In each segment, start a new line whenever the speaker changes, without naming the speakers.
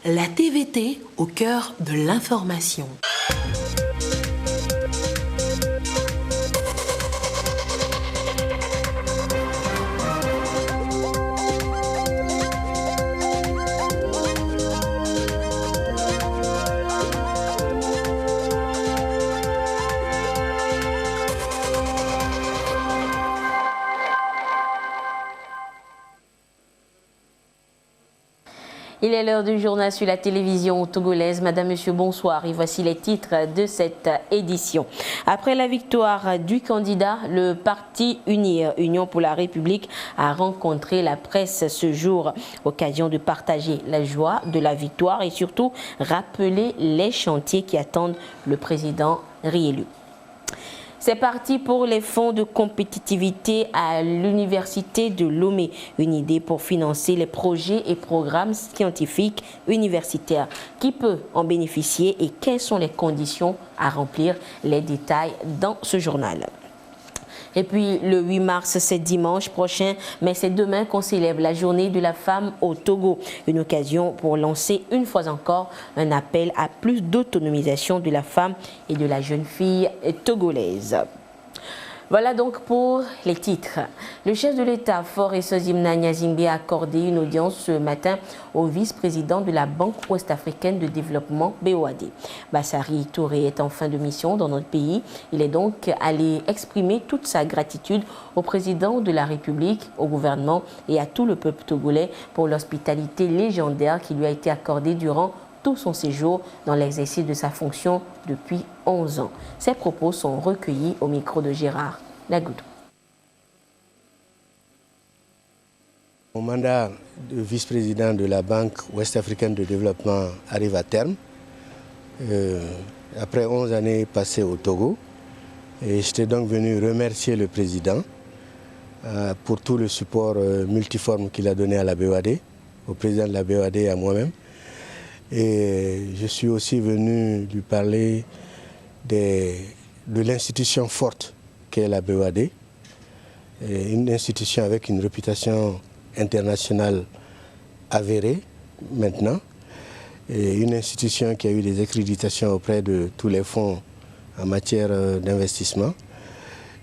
La TVT au cœur de l'information.
Il est l'heure du journal sur la télévision togolaise. Madame, Monsieur, bonsoir. Et voici les titres de cette édition. Après la victoire du candidat, le parti UNIR, Union pour la République, a rencontré la presse ce jour. Occasion de partager la joie de la victoire et surtout rappeler les chantiers qui attendent le président réélu. C'est parti pour les fonds de compétitivité à l'université de Lomé. Une idée pour financer les projets et programmes scientifiques universitaires. Qui peut en bénéficier et quelles sont les conditions à remplir? Les détails dans ce journal. Et puis le 8 mars, c'est dimanche prochain, mais c'est demain qu'on célèbre la journée de la femme au Togo. Une occasion pour lancer une fois encore un appel à plus d'autonomisation de la femme et de la jeune fille togolaise. Voilà donc pour les titres. Le chef de l'État, Faure Essozimna Nyazingbe, a accordé une audience ce matin au vice-président de la Banque ouest-africaine de développement, BOAD. Bassari Touré est en fin de mission dans notre pays. Il est donc allé exprimer toute sa gratitude au président de la République, au gouvernement et à tout le peuple togolais pour l'hospitalité légendaire qui lui a été accordée durant tout son séjour dans l'exercice de sa fonction depuis 11 ans. Ces propos sont recueillis au micro de Gérard Lagoudou.
Mon mandat de vice-président de la Banque ouest-africaine de développement arrive à terme. Après 11 années passées au Togo, et j'étais donc venu remercier le président pour tout le support multiforme qu'il a donné à la BOAD, au président de la BOAD et à moi-même. Et je suis aussi venu lui parler de l'institution forte qu'est la BOAD, une institution avec une réputation internationale avérée maintenant, et une institution qui a eu des accréditations auprès de tous les fonds en matière d'investissement,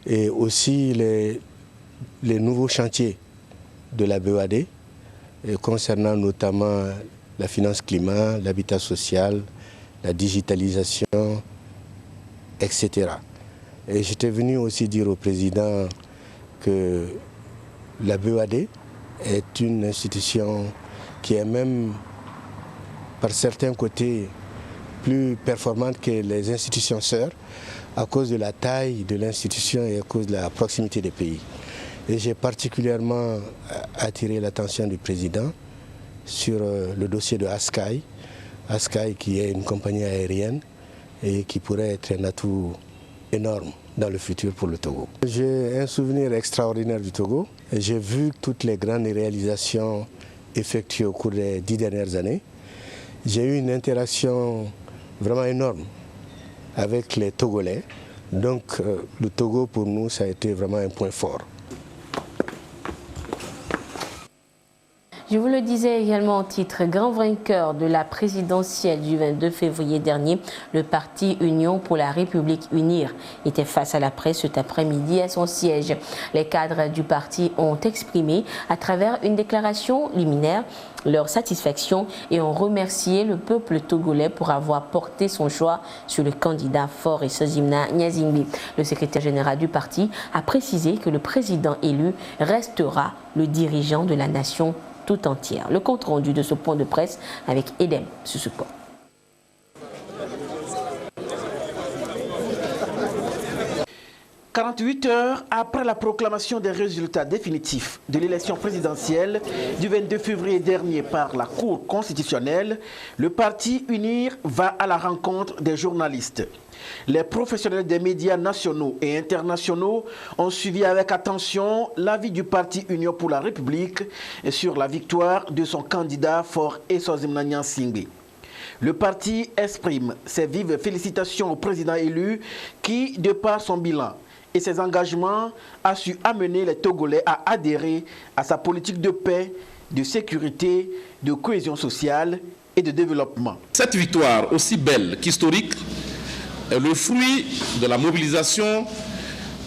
et aussi les nouveaux chantiers de la BOAD concernant notamment la finance climat, l'habitat social, la digitalisation, etc. Et j'étais venu aussi dire au président que la BOAD est une institution qui est même, par certains côtés, plus performante que les institutions sœurs à cause de la taille de l'institution et à cause de la proximité des pays. Et j'ai particulièrement attiré l'attention du président sur le dossier de Askai qui est une compagnie aérienne et qui pourrait être un atout énorme dans le futur pour le Togo. J'ai un souvenir extraordinaire du Togo. J'ai vu toutes les grandes réalisations effectuées au cours des 10 dernières années. J'ai eu une interaction vraiment énorme avec les Togolais. Donc le Togo pour nous, ça a été vraiment un point fort.
Je vous le disais également en titre, grand vainqueur de la présidentielle du 22 février dernier, le parti Union pour la République UNIR était face à la presse cet après-midi à son siège. Les cadres du parti ont exprimé à travers une déclaration liminaire leur satisfaction et ont remercié le peuple togolais pour avoir porté son choix sur le candidat Faure Essozimna Nyazingbe. Le secrétaire général du parti a précisé que le président élu restera le dirigeant de la nation tout entière. Le compte rendu de ce point de presse avec Edem Susuko. «
48 heures après la proclamation des résultats définitifs de l'élection présidentielle du 22 février dernier par la Cour constitutionnelle, le parti UNIR va à la rencontre des journalistes. Les professionnels des médias nationaux et internationaux ont suivi avec attention l'avis du parti Union pour la République sur la victoire de son candidat Faure Essozimna Nyazingbe. Le parti exprime ses vives félicitations au président élu qui, de par son bilan et ses engagements, a su amener les Togolais à adhérer à sa politique de paix, de sécurité, de cohésion sociale et de développement.
Cette victoire, aussi belle qu'historique, est le fruit de la mobilisation,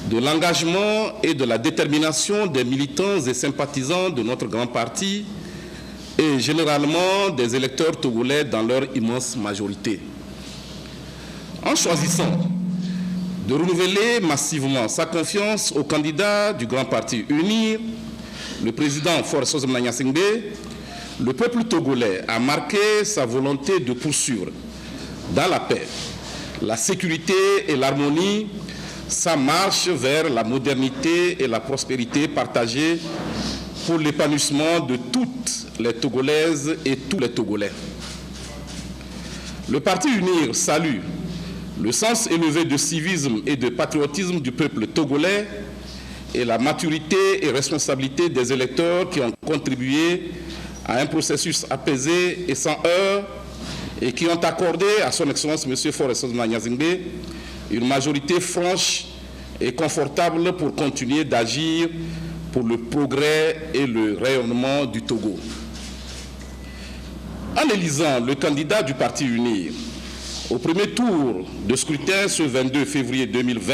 de l'engagement et de la détermination des militants et sympathisants de notre grand parti et généralement des électeurs togolais dans leur immense majorité. En choisissant de renouveler massivement sa confiance au candidat du grand parti UNIR, le président Faure Sozomna Singbe, le peuple togolais a marqué sa volonté de poursuivre dans la paix, la sécurité et l'harmonie sa marche vers la modernité et la prospérité partagée pour l'épanouissement de toutes les Togolaises et tous les Togolais. Le parti UNIR salue le sens élevé de civisme et de patriotisme du peuple togolais et la maturité et responsabilité des électeurs qui ont contribué à un processus apaisé et sans heurts et qui ont accordé à son Excellence M. Faure Sozomna Singbe une majorité franche et confortable pour continuer d'agir pour le progrès et le rayonnement du Togo. En élisant le candidat du parti UNIR au premier tour de scrutin ce 22 février 2020,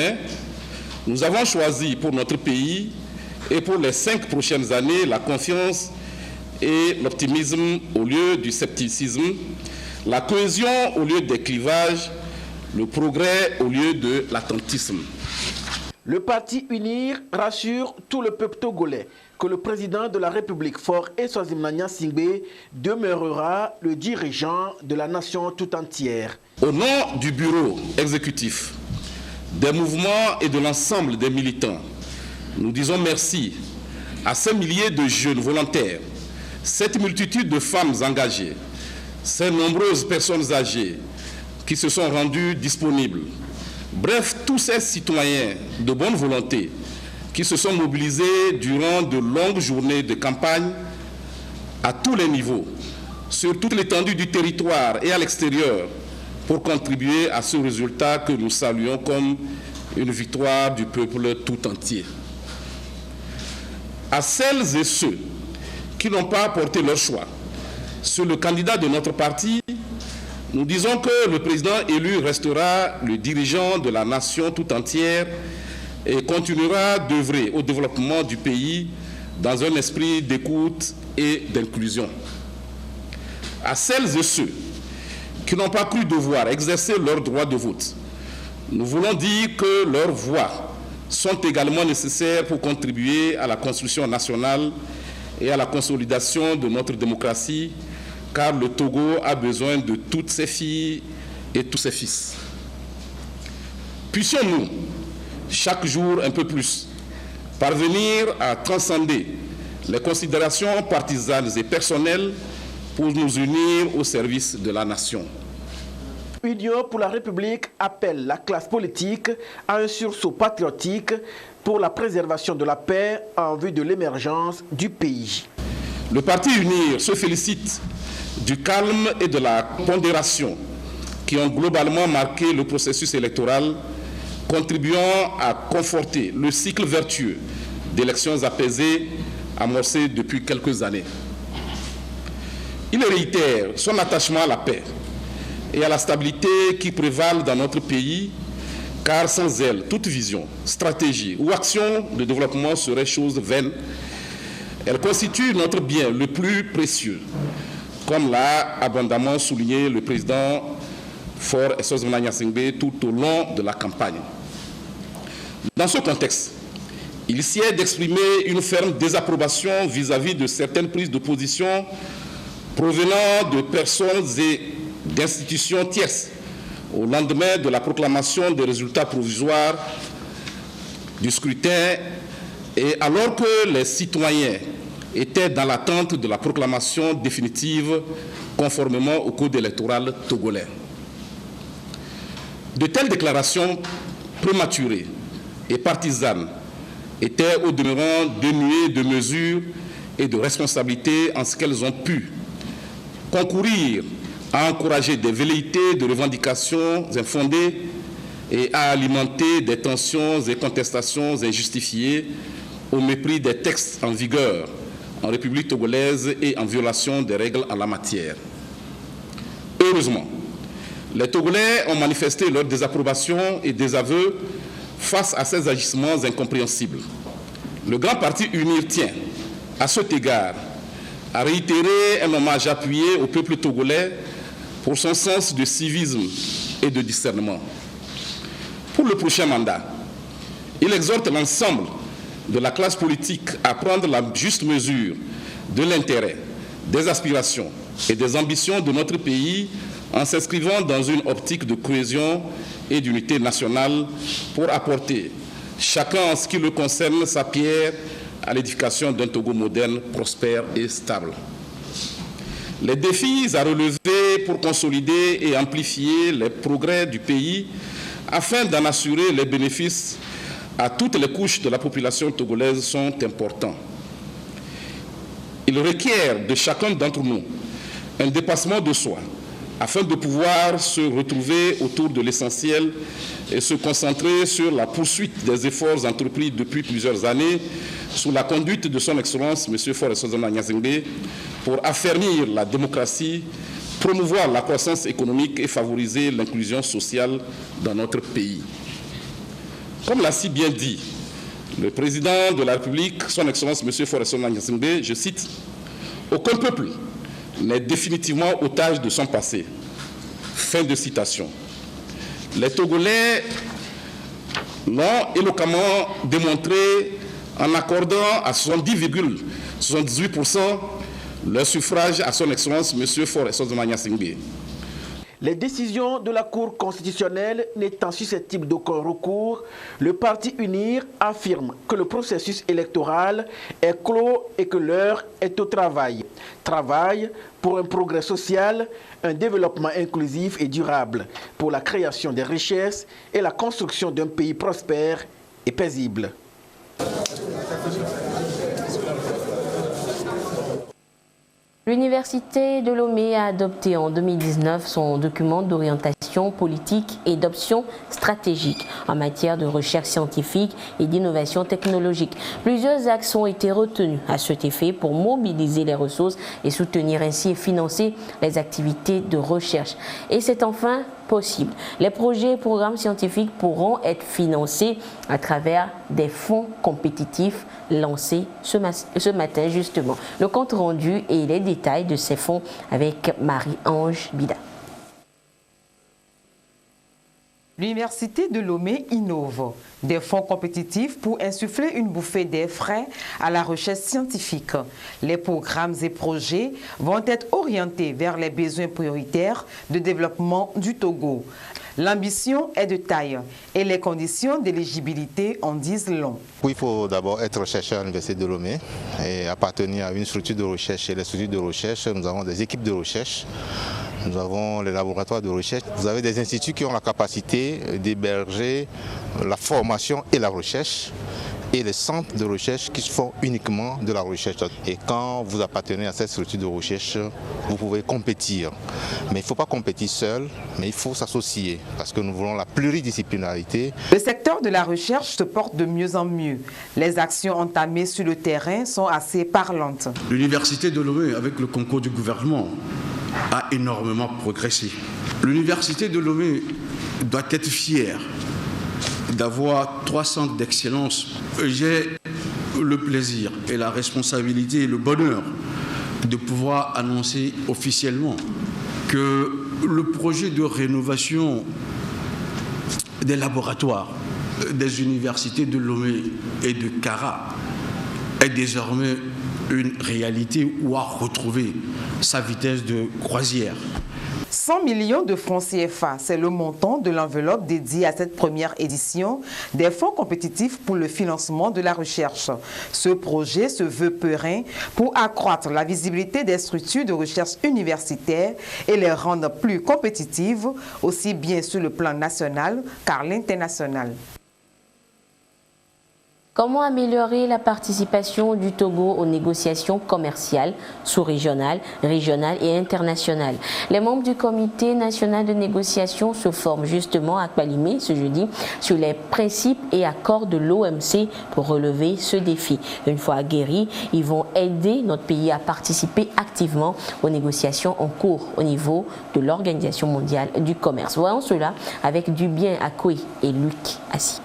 nous avons choisi pour notre pays et pour les 5 prochaines années la confiance et l'optimisme au lieu du scepticisme, la cohésion au lieu des clivages, le progrès au lieu de l'attentisme.
Le parti UNIR rassure tout le peuple togolais que le président de la République, Faure Sozomna Singbe, demeurera le dirigeant de la nation tout entière.
Au nom du bureau exécutif, des mouvements et de l'ensemble des militants, nous disons merci à ces milliers de jeunes volontaires, cette multitude de femmes engagées, ces nombreuses personnes âgées qui se sont rendues disponibles. Bref, tous ces citoyens de bonne volonté qui se sont mobilisés durant de longues journées de campagne à tous les niveaux, sur toute l'étendue du territoire et à l'extérieur, pour contribuer à ce résultat que nous saluons comme une victoire du peuple tout entier. À celles et ceux qui n'ont pas apporté leur choix sur le candidat de notre parti, nous disons que le président élu restera le dirigeant de la nation tout entière et continuera d'œuvrer au développement du pays dans un esprit d'écoute et d'inclusion. À celles et ceux qui n'ont pas cru devoir exercer leur droit de vote, nous voulons dire que leurs voix sont également nécessaires pour contribuer à la construction nationale et à la consolidation de notre démocratie, car le Togo a besoin de toutes ses filles et tous ses fils. Puissions-nous, chaque jour un peu plus, parvenir à transcender les considérations partisanes et personnelles pour nous unir au service de la nation.
Union pour la République appelle la classe politique à un sursaut patriotique pour la préservation de la paix en vue de l'émergence du pays.
Le parti UNIR se félicite du calme et de la pondération qui ont globalement marqué le processus électoral, contribuant à conforter le cycle vertueux d'élections apaisées amorcé depuis quelques années. Il réitère son attachement à la paix et à la stabilité qui prévalent dans notre pays, car sans elle, toute vision, stratégie ou action de développement serait chose vaine. Elle constitue notre bien le plus précieux, comme l'a abondamment souligné le président Faure Sozomna Singbe tout au long de la campagne. Dans ce contexte, il sied d'exprimer une ferme désapprobation vis-à-vis de certaines prises de position provenant de personnes et d'institutions tierces au lendemain de la proclamation des résultats provisoires du scrutin et alors que les citoyens étaient dans l'attente de la proclamation définitive conformément au code électoral togolais. De telles déclarations prématurées et partisanes étaient au demeurant dénuées de mesures et de responsabilités en ce qu'elles ont pu concourir à encourager des velléités de revendications infondées et à alimenter des tensions et contestations injustifiées au mépris des textes en vigueur en République togolaise et en violation des règles en la matière. Malheureusement, les Togolais ont manifesté leur désapprobation et désaveu face à ces agissements incompréhensibles. Le Grand Parti UNIR tient, à cet égard, à réitérer un hommage appuyé au peuple togolais pour son sens de civisme et de discernement. Pour le prochain mandat, il exhorte l'ensemble de la classe politique à prendre la juste mesure de l'intérêt, des aspirations et des ambitions de notre pays en s'inscrivant dans une optique de cohésion et d'unité nationale pour apporter, chacun en ce qui le concerne, sa pierre à l'édification d'un Togo moderne, prospère et stable. Les défis à relever pour consolider et amplifier les progrès du pays afin d'en assurer les bénéfices à toutes les couches de la population togolaise sont importants. Ils requièrent de chacun d'entre nous un dépassement de soi afin de pouvoir se retrouver autour de l'essentiel et se concentrer sur la poursuite des efforts entrepris depuis plusieurs années sous la conduite de son Excellence M. Faure Sozana Gnassingbé pour affermir la démocratie, promouvoir la croissance économique et favoriser l'inclusion sociale dans notre pays. Comme l'a si bien dit le président de la République, son Excellence M. Faure Sozana Gnassingbé, je cite, « Aucun peuple n'est définitivement otage de son passé. » Fin de citation. Les Togolais l'ont éloquemment démontré en accordant à 70,78% leur suffrage à son Excellence M. Faure Sozana Gnassingbé.
Les décisions de la Cour constitutionnelle n'étant susceptibles d'aucun recours, le parti UNIR affirme que le processus électoral est clos et que l'heure est au travail. Travail pour un progrès social, un développement inclusif et durable, pour la création des richesses et la construction d'un pays prospère et paisible.
L'Université de Lomé a adopté en 2019 son document d'orientation politique et d'options stratégiques en matière de recherche scientifique et d'innovation technologique. Plusieurs axes ont été retenus à cet effet pour mobiliser les ressources et soutenir ainsi et financer les activités de recherche. Et c'est enfin possible. Les projets et programmes scientifiques pourront être financés à travers des fonds compétitifs lancés ce matin justement. Le compte rendu et les détails de ces fonds avec Marie-Ange Bida.
L'Université de Lomé innove des fonds compétitifs pour insuffler une bouffée d'air frais à la recherche scientifique. Les programmes et projets vont être orientés vers les besoins prioritaires de développement du Togo. L'ambition est de taille et les conditions d'éligibilité en disent long.
Il faut d'abord être chercheur à l'Université de Lomé et appartenir à une structure de recherche. Et les structures de recherche, nous avons des équipes de recherche, nous avons les laboratoires de recherche. Vous avez des instituts qui ont la capacité d'héberger la formation et la recherche, et les centres de recherche qui font uniquement de la recherche. Et quand vous appartenez à cette structure de recherche, vous pouvez compétir. Mais il ne faut pas compétir seul, mais il faut s'associer parce que nous voulons la pluridisciplinarité.
Le secteur de la recherche se porte de mieux en mieux. Les actions entamées sur le terrain sont assez parlantes.
L'Université de Lomé, avec le concours du gouvernement, a énormément progressé. L'Université de Lomé doit être fière d'avoir 3 centres d'excellence. J'ai le plaisir et la responsabilité et le bonheur de pouvoir annoncer officiellement que le projet de rénovation des laboratoires des universités de Lomé et de Kara est désormais une réalité ou a retrouvé sa vitesse de croisière.
100 millions de francs CFA, c'est le montant de l'enveloppe dédiée à cette première édition des fonds compétitifs pour le financement de la recherche. Ce projet se veut périn pour accroître la visibilité des structures de recherche universitaires et les rendre plus compétitives, aussi bien sur le plan national qu'à l'international.
Comment améliorer la participation du Togo aux négociations commerciales sous-régionales, régionales et internationales? Les membres du Comité national de négociation se forment justement à Kpalimé ce jeudi sur les principes et accords de l'OMC pour relever ce défi. Une fois aguerris, ils vont aider notre pays à participer activement aux négociations en cours au niveau de l'Organisation mondiale du commerce. Voyons cela avec Dubien Akoué et Luc Assi.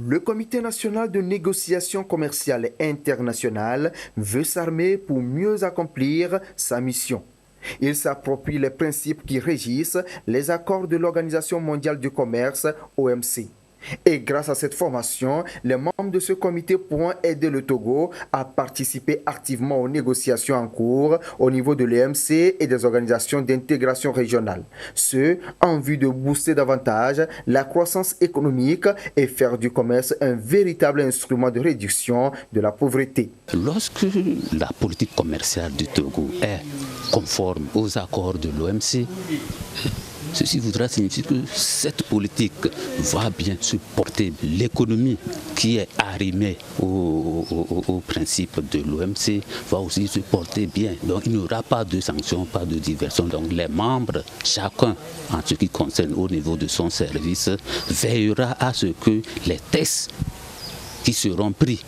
Le Comité national de négociation commerciale internationale veut s'armer pour mieux accomplir sa mission. Il s'approprie les principes qui régissent les accords de l'Organisation mondiale du commerce, OMC. Et grâce à cette formation, les membres de ce comité pourront aider le Togo à participer activement aux négociations en cours au niveau de l'OMC et des organisations d'intégration régionale. Ce, en vue de booster davantage la croissance économique et faire du commerce un véritable instrument de réduction de la pauvreté.
Lorsque la politique commerciale du Togo est conforme aux accords de l'OMC, ceci voudra signifier que cette politique va bien supporter l'économie qui est arrimée au principe de l'OMC, va aussi se porter bien. Donc il n'y aura pas de sanctions, pas de diversion. Donc les membres, chacun en ce qui concerne au niveau de son service, veillera à ce que les tests qui seront pris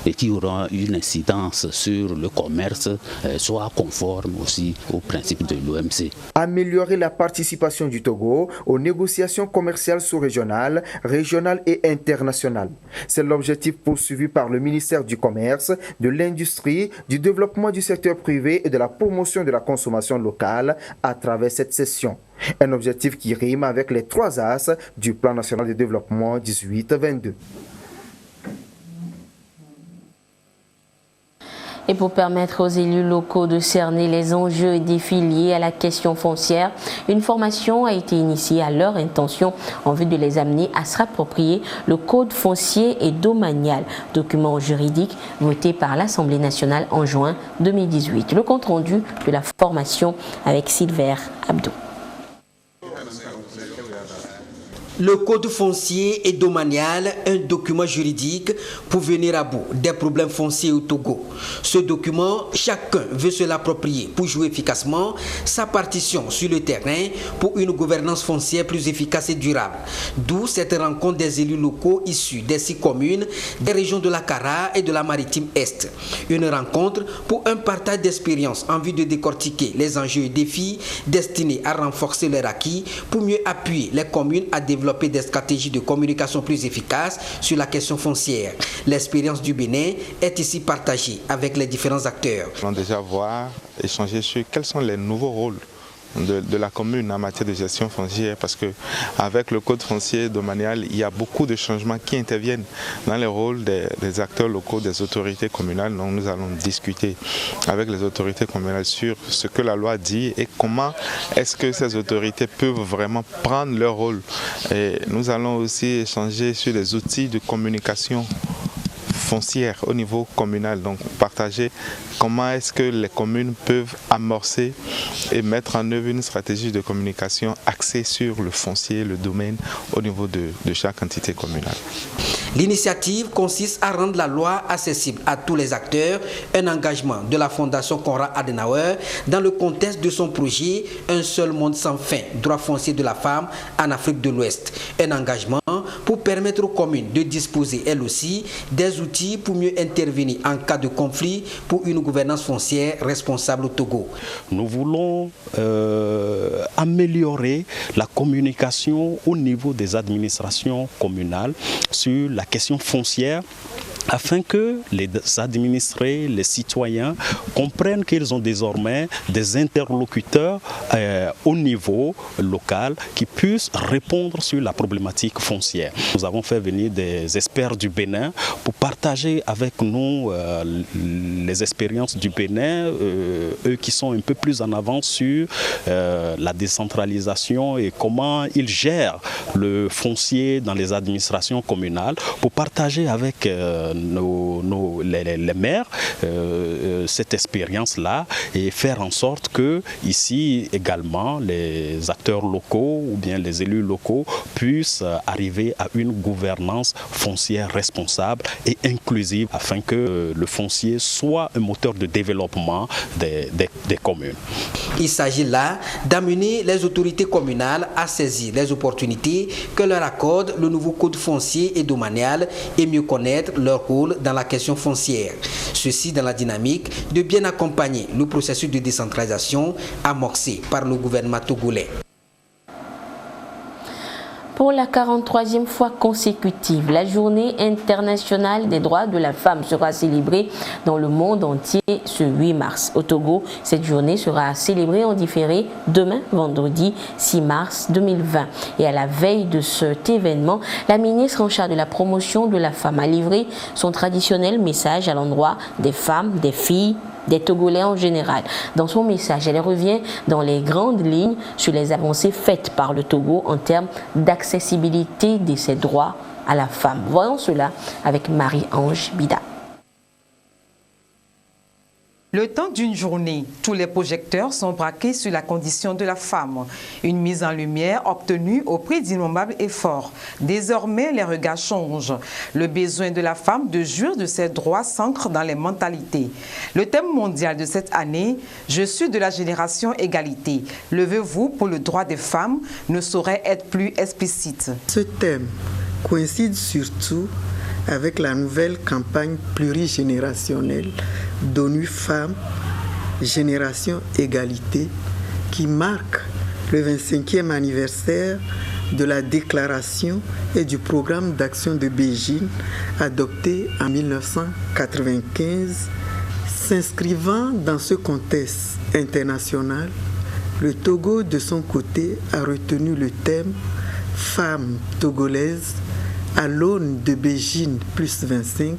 et qui auront une incidence sur le commerce soient conformes aussi aux principes de l'OMC.
Améliorer la participation du Togo aux négociations commerciales sous-régionales, régionales et internationales. C'est l'objectif poursuivi par le ministère du Commerce, de l'Industrie, du Développement du secteur privé et de la promotion de la consommation locale à travers cette session. Un objectif qui rime avec les 3 axes du Plan national de développement 18-22.
Et pour permettre aux élus locaux de cerner les enjeux et défis liés à la question foncière, une formation a été initiée à leur intention en vue de les amener à se rapproprier le Code foncier et domanial, document juridique voté par l'Assemblée nationale en juin 2018. Le compte rendu de la formation avec Silver Abdou.
Le code foncier et domanial, un document juridique pour venir à bout des problèmes fonciers au Togo. Ce document, chacun veut se l'approprier pour jouer efficacement sa partition sur le terrain pour une gouvernance foncière plus efficace et durable. D'où cette rencontre des élus locaux issus des 6 communes des régions de la Kara et de la Maritime Est. Une rencontre pour un partage d'expériences en vue de décortiquer les enjeux et défis destinés à renforcer leur acquis pour mieux appuyer les communes à développer des stratégies de communication plus efficaces sur la question foncière. L'expérience du Bénin est ici partagée avec les différents acteurs.
On va déjà voir, échanger sur quels sont les nouveaux rôles de la commune en matière de gestion foncière, parce qu'avec le code foncier domanial, il y a beaucoup de changements qui interviennent dans les rôles des acteurs locaux, des autorités communales. Donc nous allons discuter avec les autorités communales sur ce que la loi dit et comment est-ce que ces autorités peuvent vraiment prendre leur rôle. Et nous allons aussi échanger sur les outils de communication foncière au niveau communal, donc partager comment est-ce que les communes peuvent amorcer et mettre en œuvre une stratégie de communication axée sur le foncier, le domaine au niveau de chaque entité communale.
L'initiative consiste à rendre la loi accessible à tous les acteurs, un engagement de la Fondation Konrad Adenauer dans le contexte de son projet Un seul monde sans fin, droit foncier de la femme en Afrique de l'Ouest. Un engagement pour permettre aux communes de disposer elles aussi des outils pour mieux intervenir en cas de conflit pour une gouvernance foncière responsable au Togo.
Nous voulons améliorer la communication au niveau des administrations communales sur la question foncière, afin que les administrés, les citoyens comprennent qu'ils ont désormais des interlocuteurs au niveau local qui puissent répondre sur la problématique foncière. Nous avons fait venir des experts du Bénin pour partager avec nous les expériences du Bénin, eux qui sont un peu plus en avance sur la décentralisation et comment ils gèrent le foncier dans les administrations communales, pour partager avec les maires cette expérience-là et faire en sorte que ici également les acteurs locaux ou bien les élus locaux puissent arriver à une gouvernance foncière responsable et inclusive afin que le foncier soit un moteur de développement des communes.
Il s'agit là d'amener les autorités communales à saisir les opportunités que leur accorde le nouveau code foncier et domanial et mieux connaître leur rôle dans la question foncière. Ceci dans la dynamique de bien accompagner le processus de décentralisation amorcé par le gouvernement togolais.
Pour la 43e fois consécutive, la Journée internationale des droits de la femme sera célébrée dans le monde entier ce 8 mars. Au Togo, cette journée sera célébrée en différé demain, vendredi 6 mars 2020. Et à la veille de cet événement, la ministre en charge de la promotion de la femme a livré son traditionnel message à l'endroit des femmes, des filles, des Togolais en général. Dans son message, elle revient dans les grandes lignes sur les avancées faites par le Togo en termes d'accessibilité de ses droits à la femme. Voyons cela avec Marie-Ange Bida.
Le temps d'une journée, tous les projecteurs sont braqués sur la condition de la femme. Une mise en lumière obtenue au prix d'innommables efforts. Désormais, les regards changent. Le besoin de la femme de jouir de ses droits s'ancre dans les mentalités. Le thème mondial de cette année, « Je suis de la génération égalité. Levez-vous pour le droit des femmes » ne saurait être plus explicite.
Ce thème coïncide surtout avec la nouvelle campagne plurigénérationnelle d'ONU Femmes, Génération Égalité, qui marque le 25e anniversaire de la déclaration et du programme d'action de Beijing adopté en 1995. S'inscrivant dans ce contexte international, le Togo, de son côté, a retenu le thème « Femmes togolaises » à l'aune de Beijing plus 25,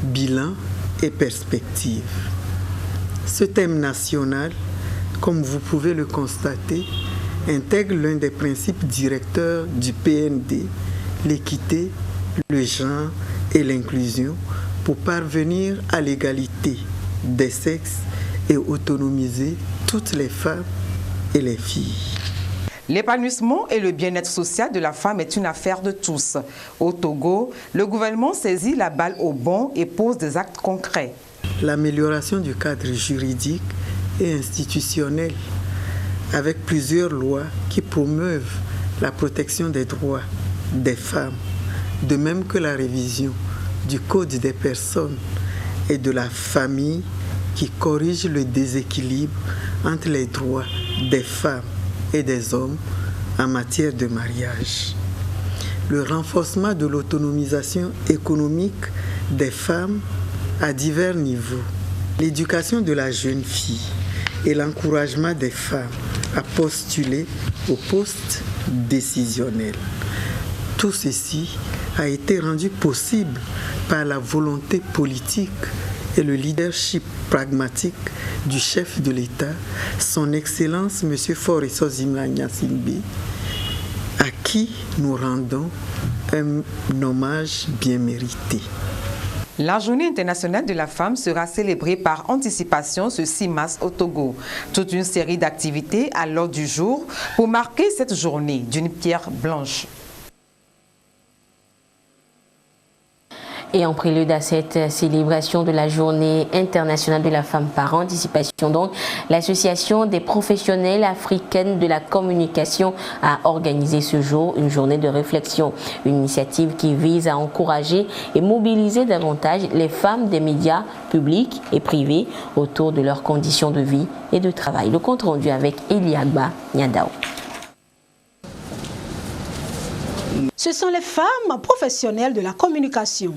bilan et perspective. Ce thème national, comme vous pouvez le constater, intègre l'un des principes directeurs du PND, l'équité, le genre et l'inclusion, pour parvenir à l'égalité des sexes et autonomiser toutes les femmes et les filles.
L'épanouissement et le bien-être social de la femme est une affaire de tous. Au Togo, le gouvernement saisit la balle au bond et pose des actes concrets.
L'amélioration du cadre juridique et institutionnel, avec plusieurs lois qui promeuvent la protection des droits des femmes, de même que la révision du Code des personnes et de la famille qui corrige le déséquilibre entre les droits des femmes et des hommes en matière de mariage. Le renforcement de l'autonomisation économique des femmes à divers niveaux, l'éducation de la jeune fille et l'encouragement des femmes à postuler aux postes décisionnels. Tout ceci a été rendu possible par la volonté politique et le leadership pragmatique du chef de l'État, son Excellence M. Faure Sozimla Simbe, à qui nous rendons un hommage bien mérité.
La Journée internationale de la femme sera célébrée par anticipation ce 6 mars au Togo. Toute une série d'activités à l'ordre du jour pour marquer cette journée d'une pierre blanche.
Et en prélude à cette célébration de la Journée internationale de la femme par anticipation, donc, l'Association des professionnels africaines de la communication a organisé ce jour une journée de réflexion. Une initiative qui vise à encourager et mobiliser davantage les femmes des médias publics et privés autour de leurs conditions de vie et de travail. Le compte rendu avec Eliagba Nyadao.
Ce sont les femmes professionnelles de la communication.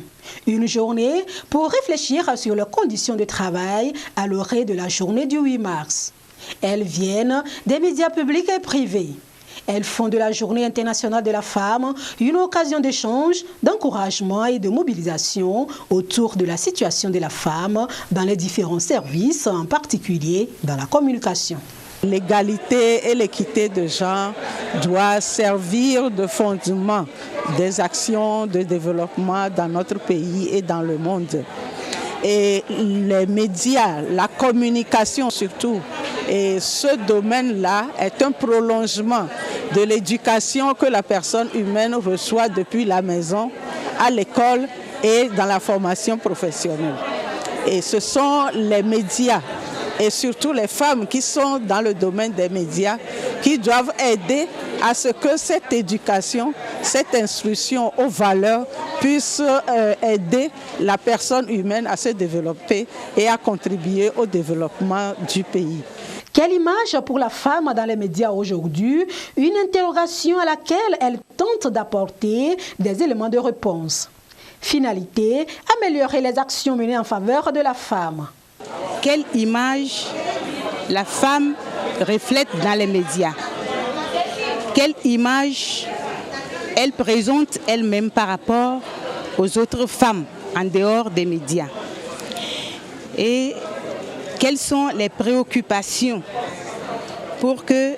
Une journée pour réfléchir sur leurs conditions de travail à l'orée de la journée du 8 mars. Elles viennent des médias publics et privés. Elles font de la Journée internationale de la femme une occasion d'échange, d'encouragement et de mobilisation autour de la situation de la femme dans les différents services, en particulier dans la communication.
L'égalité et l'équité de genre doivent servir de fondement des actions de développement dans notre pays et dans le monde. Et les médias, la communication surtout, et ce domaine-là est un prolongement de l'éducation que la personne humaine reçoit depuis la maison, à l'école et dans la formation professionnelle. Et ce sont les médias et surtout les femmes qui sont dans le domaine des médias qui doivent aider à ce que cette éducation, cette instruction aux valeurs puisse aider la personne humaine à se développer et à contribuer au développement du pays.
Quelle image pour la femme dans les médias aujourd'hui? Une interrogation à laquelle elle tente d'apporter des éléments de réponse. Finalité, améliorer les actions menées en faveur de la femme.
Quelle image la femme reflète dans les médias? Quelle image elle présente elle-même par rapport aux autres femmes en dehors des médias? Et quelles sont les préoccupations pour que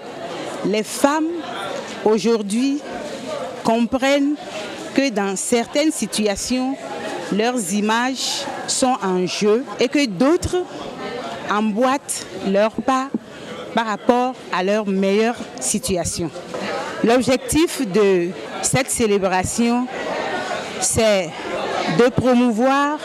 les femmes aujourd'hui comprennent que dans certaines situations, leurs images sont en jeu et que d'autres emboîtent leur pas par rapport à leur meilleure situation. L'objectif de cette célébration, c'est de promouvoir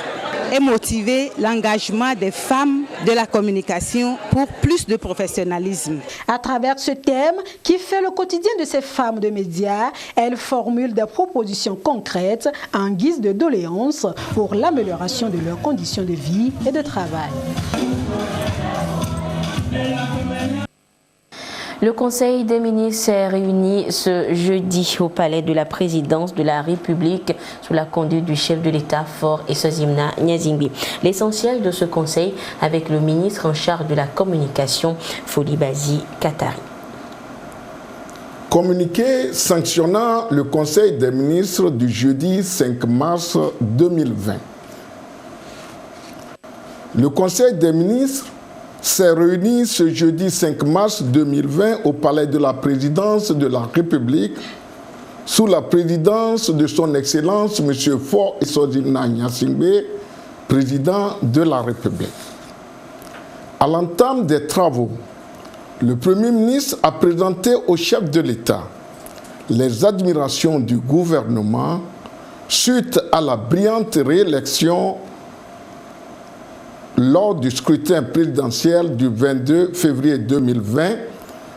et motiver l'engagement des femmes de la communication pour plus de professionnalisme.
À travers ce thème qui fait le quotidien de ces femmes de médias, elles formulent des propositions concrètes en guise de doléances pour l'amélioration de leurs conditions de vie et de travail.
Le Conseil des ministres s'est réuni ce jeudi au palais de la présidence de la République sous la conduite du chef de l'État Faure Eswazimna Nyazingbe. L'essentiel de ce conseil avec le ministre en charge de la communication, Folibazi Katari.
Communiqué sanctionnant le Conseil des ministres du jeudi 5 mars 2020. Le Conseil des ministres s'est réuni ce jeudi 5 mars 2020 au palais de la présidence de la République sous la présidence de son Excellence M. Faure Eswazimna Nyazingbe, président de la République. À l'entame des travaux, le Premier ministre a présenté au chef de l'État les admirations du gouvernement suite à la brillante réélection lors du scrutin présidentiel du 22 février 2020,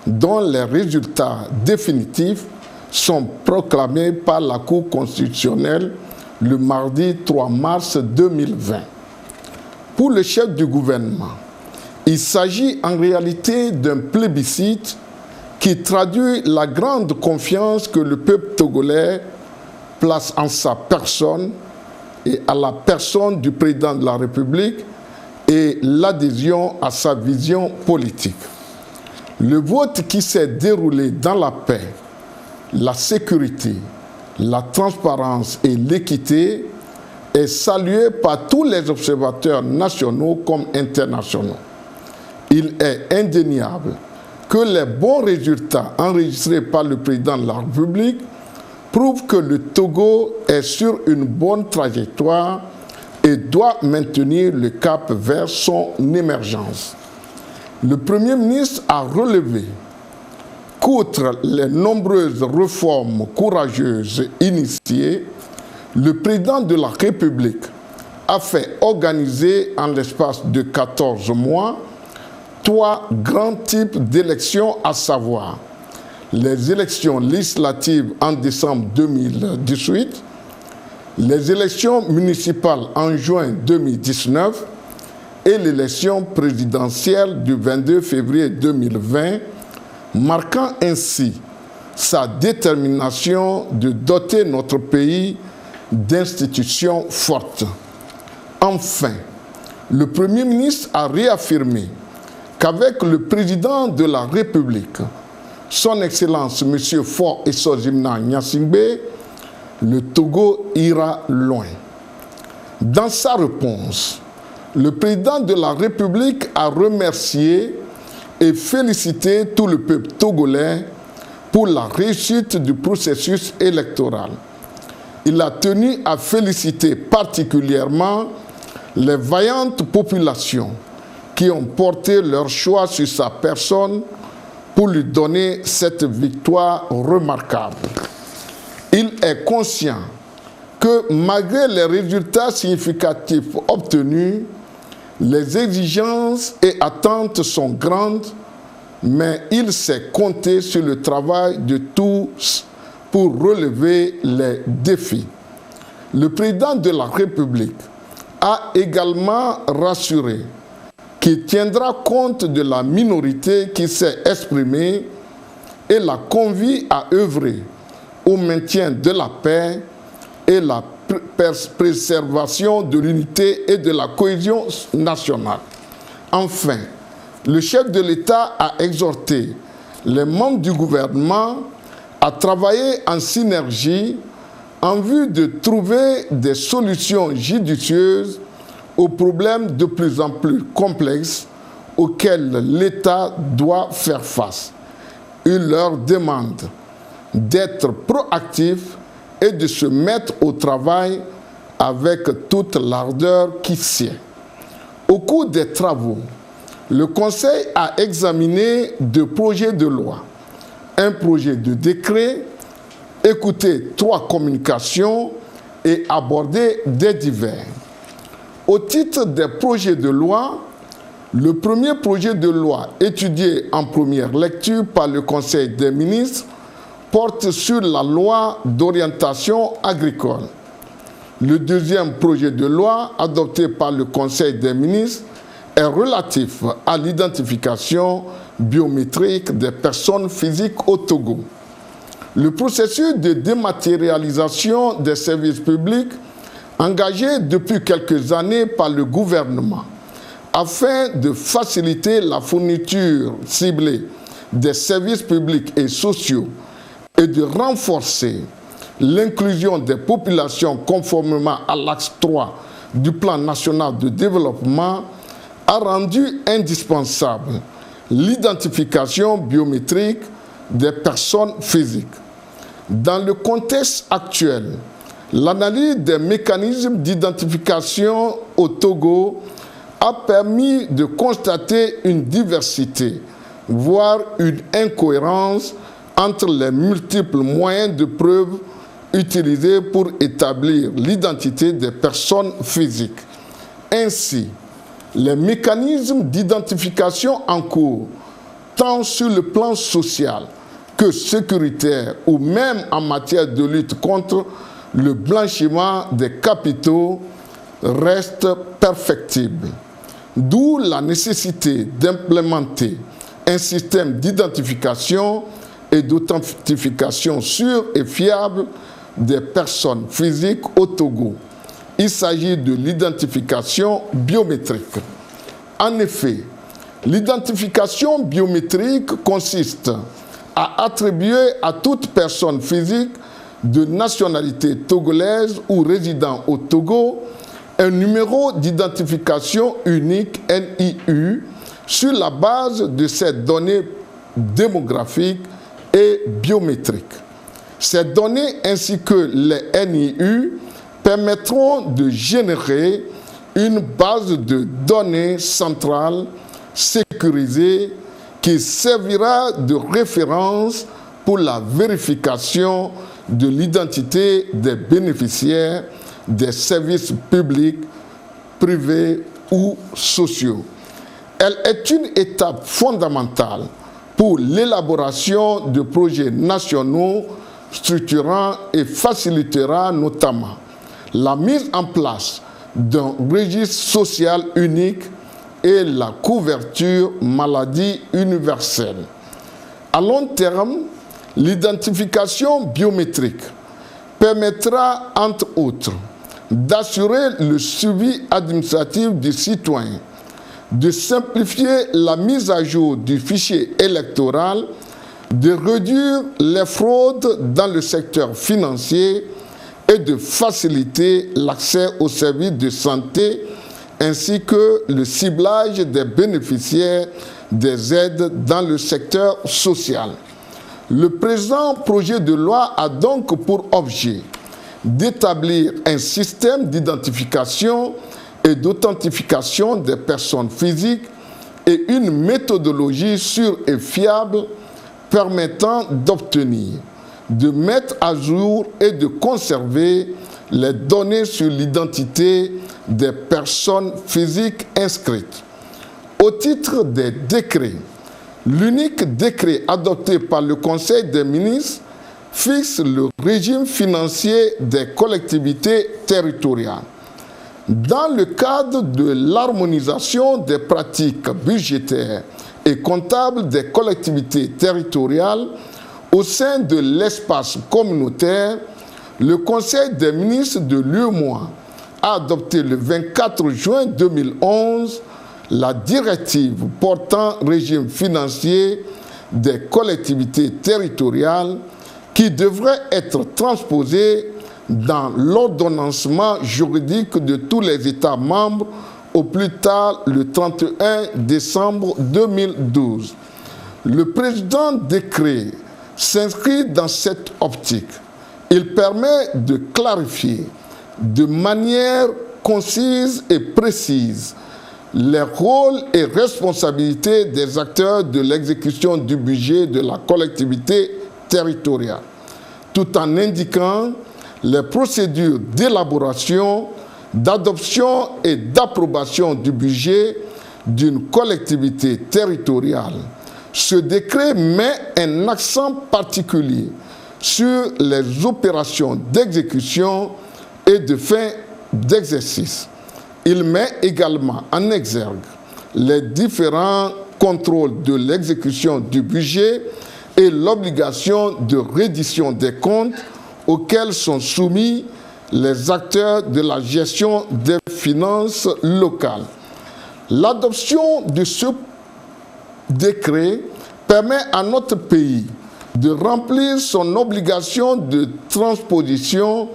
dont les résultats définitifs sont proclamés par la Cour constitutionnelle le mardi 3 mars 2020. Pour le chef du gouvernement, il s'agit en réalité d'un plébiscite qui traduit la grande confiance que le peuple togolais place en sa personne et à la personne du président de la République et l'adhésion à sa vision politique. Le vote qui s'est déroulé dans la paix, la sécurité, la transparence et l'équité est salué par tous les observateurs nationaux comme internationaux. Il est indéniable que les bons résultats enregistrés par le président de la République prouvent que le Togo est sur une bonne trajectoire et doit maintenir le cap vers son émergence. Le Premier ministre a relevé qu'outre les nombreuses réformes courageuses initiées, le président de la République a fait organiser en l'espace de 14 mois 3 grands types d'élections, à savoir les élections législatives en décembre 2018, les élections municipales en juin 2019 et l'élection présidentielle du 22 février 2020, marquant ainsi sa détermination de doter notre pays d'institutions fortes. Enfin, le Premier ministre a réaffirmé qu'avec le président de la République, son Excellence M. Faure Eswazimna Nyazingbe, le Togo ira loin. Dans sa réponse, le président de la République a remercié et félicité tout le peuple togolais pour la réussite du processus électoral. Il a tenu à féliciter particulièrement les vaillantes populations qui ont porté leur choix sur sa personne pour lui donner cette victoire remarquable. Il est conscient que malgré les résultats significatifs obtenus, les exigences et attentes sont grandes, mais il sait compter sur le travail de tous pour relever les défis. Le président de la République a également rassuré qu'il tiendra compte de la minorité qui s'est exprimée et l'a convié à œuvrer au maintien de la paix et la préservation de l'unité et de la cohésion nationale. Enfin, le chef de l'État a exhorté les membres du gouvernement à travailler en synergie en vue de trouver des solutions judicieuses aux problèmes de plus en plus complexes auxquels l'État doit faire face. Il leur demande d'être proactifs et de se mettre au travail avec toute l'ardeur qui sied. Au cours des travaux, le Conseil a examiné 2 projets de loi, un projet de décret, écouté 3 communications et abordé des divers. Au titre des projets de loi, le premier projet de loi étudié en première lecture par le Conseil des ministres porte sur la loi d'orientation agricole. Le deuxième projet de loi adopté par le Conseil des ministres est relatif à l'identification biométrique des personnes physiques au Togo. Le processus de dématérialisation des services publics engagé depuis quelques années par le gouvernement afin de faciliter la fourniture ciblée des services publics et sociaux et de renforcer l'inclusion des populations conformément à l'axe 3 du plan national de développement a rendu indispensable l'identification biométrique des personnes physiques. Dans le contexte actuel, l'analyse des mécanismes d'identification au Togo a permis de constater une diversité, voire une incohérence entre les multiples moyens de preuve utilisés pour établir l'identité des personnes physiques. Ainsi, les mécanismes d'identification en cours, tant sur le plan social que sécuritaire ou même en matière de lutte contre le blanchiment des capitaux, restent perfectibles. D'où la nécessité d'implémenter un système d'identification et d'authentification sûr et fiable des personnes physiques au Togo. Il s'agit de l'identification biométrique. En effet, l'identification biométrique consiste à attribuer à toute personne physique de nationalité togolaise ou résidant au Togo un numéro d'identification unique NIU sur la base de ses données démographiques et biométriques. Ces données ainsi que les NIU permettront de générer une base de données centrale sécurisée qui servira de référence pour la vérification de l'identité des bénéficiaires des services publics, privés ou sociaux. Elle est une étape fondamentale pour l'élaboration de projets nationaux structurants et facilitera notamment la mise en place d'un registre social unique et la couverture maladie universelle. À long terme, l'identification biométrique permettra, entre autres, d'assurer le suivi administratif du citoyen, de simplifier la mise à jour du fichier électoral, de réduire les fraudes dans le secteur financier et de faciliter l'accès aux services de santé ainsi que le ciblage des bénéficiaires des aides dans le secteur social. Le présent projet de loi a donc pour objet d'établir un système d'identification et d'authentification des personnes physiques et une méthodologie sûre et fiable permettant d'obtenir, de mettre à jour et de conserver les données sur l'identité des personnes physiques inscrites. Au titre des décrets, l'unique décret adopté par le Conseil des ministres fixe le régime financier des collectivités territoriales. Dans le cadre de l'harmonisation des pratiques budgétaires et comptables des collectivités territoriales au sein de l'espace communautaire, le Conseil des ministres de l'UEMOA a adopté le 24 juin 2011 la directive portant régime financier des collectivités territoriales qui devrait être transposée dans l'ordonnancement juridique de tous les États membres au plus tard le 31 décembre 2012. Le présent décret s'inscrit dans cette optique. Il permet de clarifier de manière concise et précise les rôles et responsabilités des acteurs de l'exécution du budget de la collectivité territoriale, tout en indiquant les procédures d'élaboration, d'adoption et d'approbation du budget d'une collectivité territoriale. Ce décret met un accent particulier sur les opérations d'exécution et de fin d'exercice. Il met également en exergue les différents contrôles de l'exécution du budget et l'obligation de reddition des comptes auxquels sont soumis les acteurs de la gestion des finances locales. L'adoption de ce décret permet à notre pays de remplir son obligation de transposition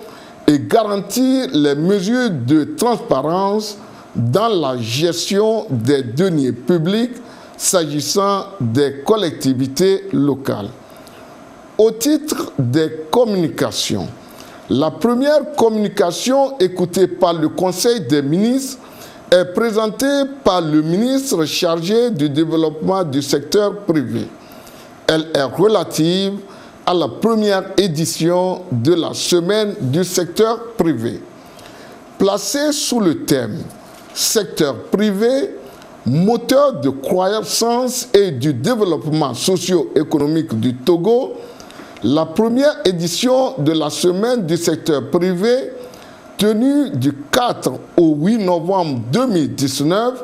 et garantir les mesures de transparence dans la gestion des deniers publics s'agissant des collectivités locales. Au titre des communications, la première communication écoutée par le Conseil des ministres est présentée par le ministre chargé du développement du secteur privé. Elle est relative à la première édition de la Semaine du secteur privé. Placée sous le thème « Secteur privé, moteur de croissance et du développement socio-économique du Togo », la première édition de la Semaine du secteur privé, tenue du 4 au 8 novembre 2019,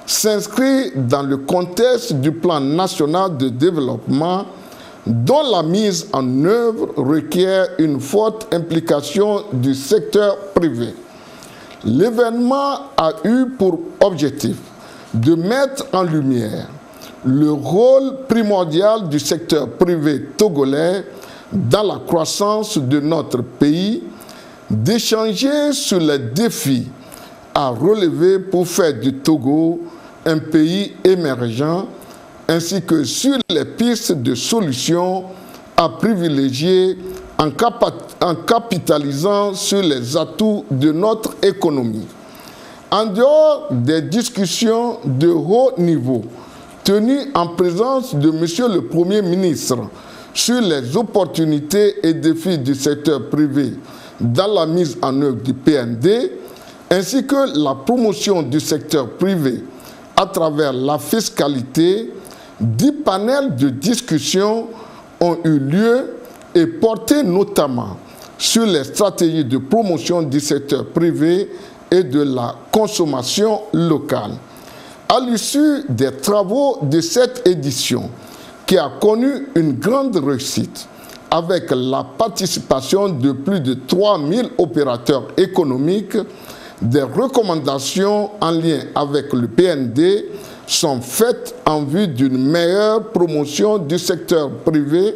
s'inscrit dans le contexte du plan national de développement dont la mise en œuvre requiert une forte implication du secteur privé. L'événement a eu pour objectif de mettre en lumière le rôle primordial du secteur privé togolais dans la croissance de notre pays, d'échanger sur les défis à relever pour faire du Togo un pays émergent, ainsi que sur les pistes de solutions à privilégier en capitalisant sur les atouts de notre économie. En dehors des discussions de haut niveau tenues en présence de M. le Premier ministre sur les opportunités et défis du secteur privé dans la mise en œuvre du PND, ainsi que la promotion du secteur privé à travers la fiscalité, 10 panels de discussion ont eu lieu et porté notamment sur les stratégies de promotion du secteur privé et de la consommation locale. À l'issue des travaux de cette édition, qui a connu une grande réussite, avec la participation de plus de 3000 opérateurs économiques, des recommandations en lien avec le PND sont faites en vue d'une meilleure promotion du secteur privé,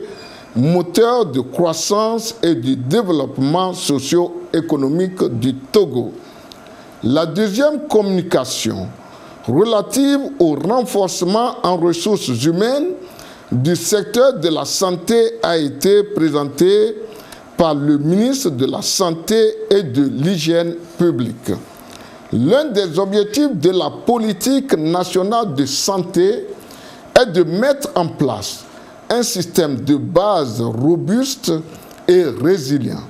moteur de croissance et du développement socio-économique du Togo. La deuxième communication relative au renforcement en ressources humaines du secteur de la santé a été présentée par le ministre de la Santé et de l'Hygiène publique. L'un des objectifs de la politique nationale de santé est de mettre en place un système de base robuste et résilient.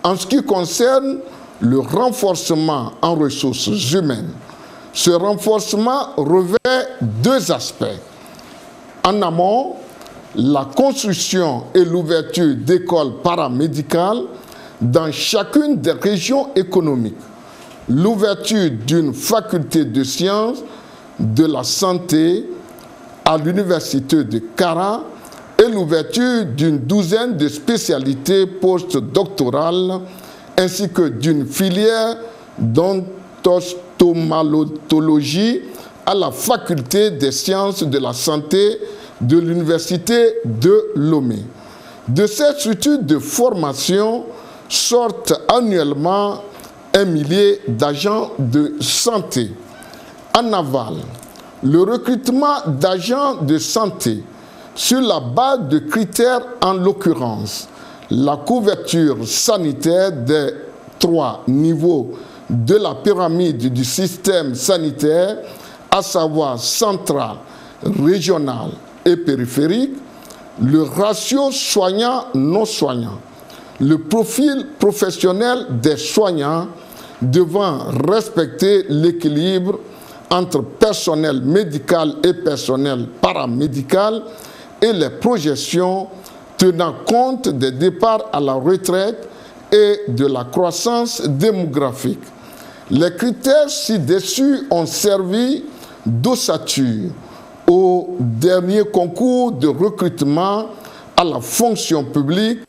En ce qui concerne le renforcement en ressources humaines, ce renforcement revêt deux aspects. En amont, la construction et l'ouverture d'écoles paramédicales dans chacune des régions économiques, l'ouverture d'une faculté de sciences de la santé à l'université de Kara et l'ouverture d'une douzaine de spécialités postdoctorales ainsi que d'une filière d'entomomatologie à la faculté des sciences de la santé de l'université de Lomé. De cette structure de formation sortent annuellement 1 millier d'agents de santé. En aval, le recrutement d'agents de santé sur la base de critères, en l'occurrence la couverture sanitaire des 3 niveaux de la pyramide du système sanitaire, à savoir central, régional et périphérique, le ratio soignant-non soignant, le profil professionnel des soignants devant respecter l'équilibre entre personnel médical et personnel paramédical et les projections tenant compte des départs à la retraite et de la croissance démographique. Les critères ci-dessus ont servi d'ossature au dernier concours de recrutement à la fonction publique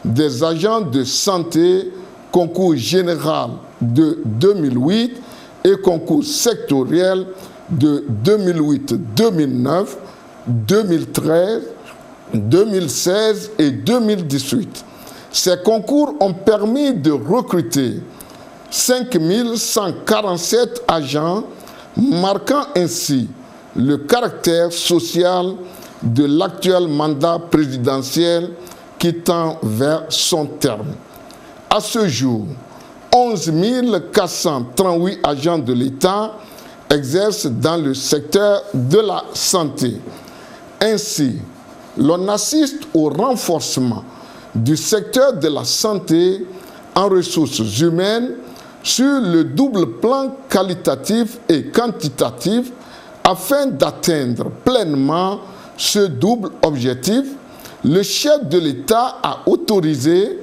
des agents de santé, concours général de 2008 et concours sectoriel de 2008-2009, 2013, 2016 et 2018. Ces concours ont permis de recruter 5 147 agents, marquant ainsi le caractère social de l'actuel mandat présidentiel qui tend vers son terme. À ce jour, 11 438 agents de l'État exercent dans le secteur de la santé. Ainsi, l'on assiste au renforcement du secteur de la santé en ressources humaines sur le double plan qualitatif et quantitatif afin d'atteindre pleinement ce double objectif. Le chef de l'État a autorisé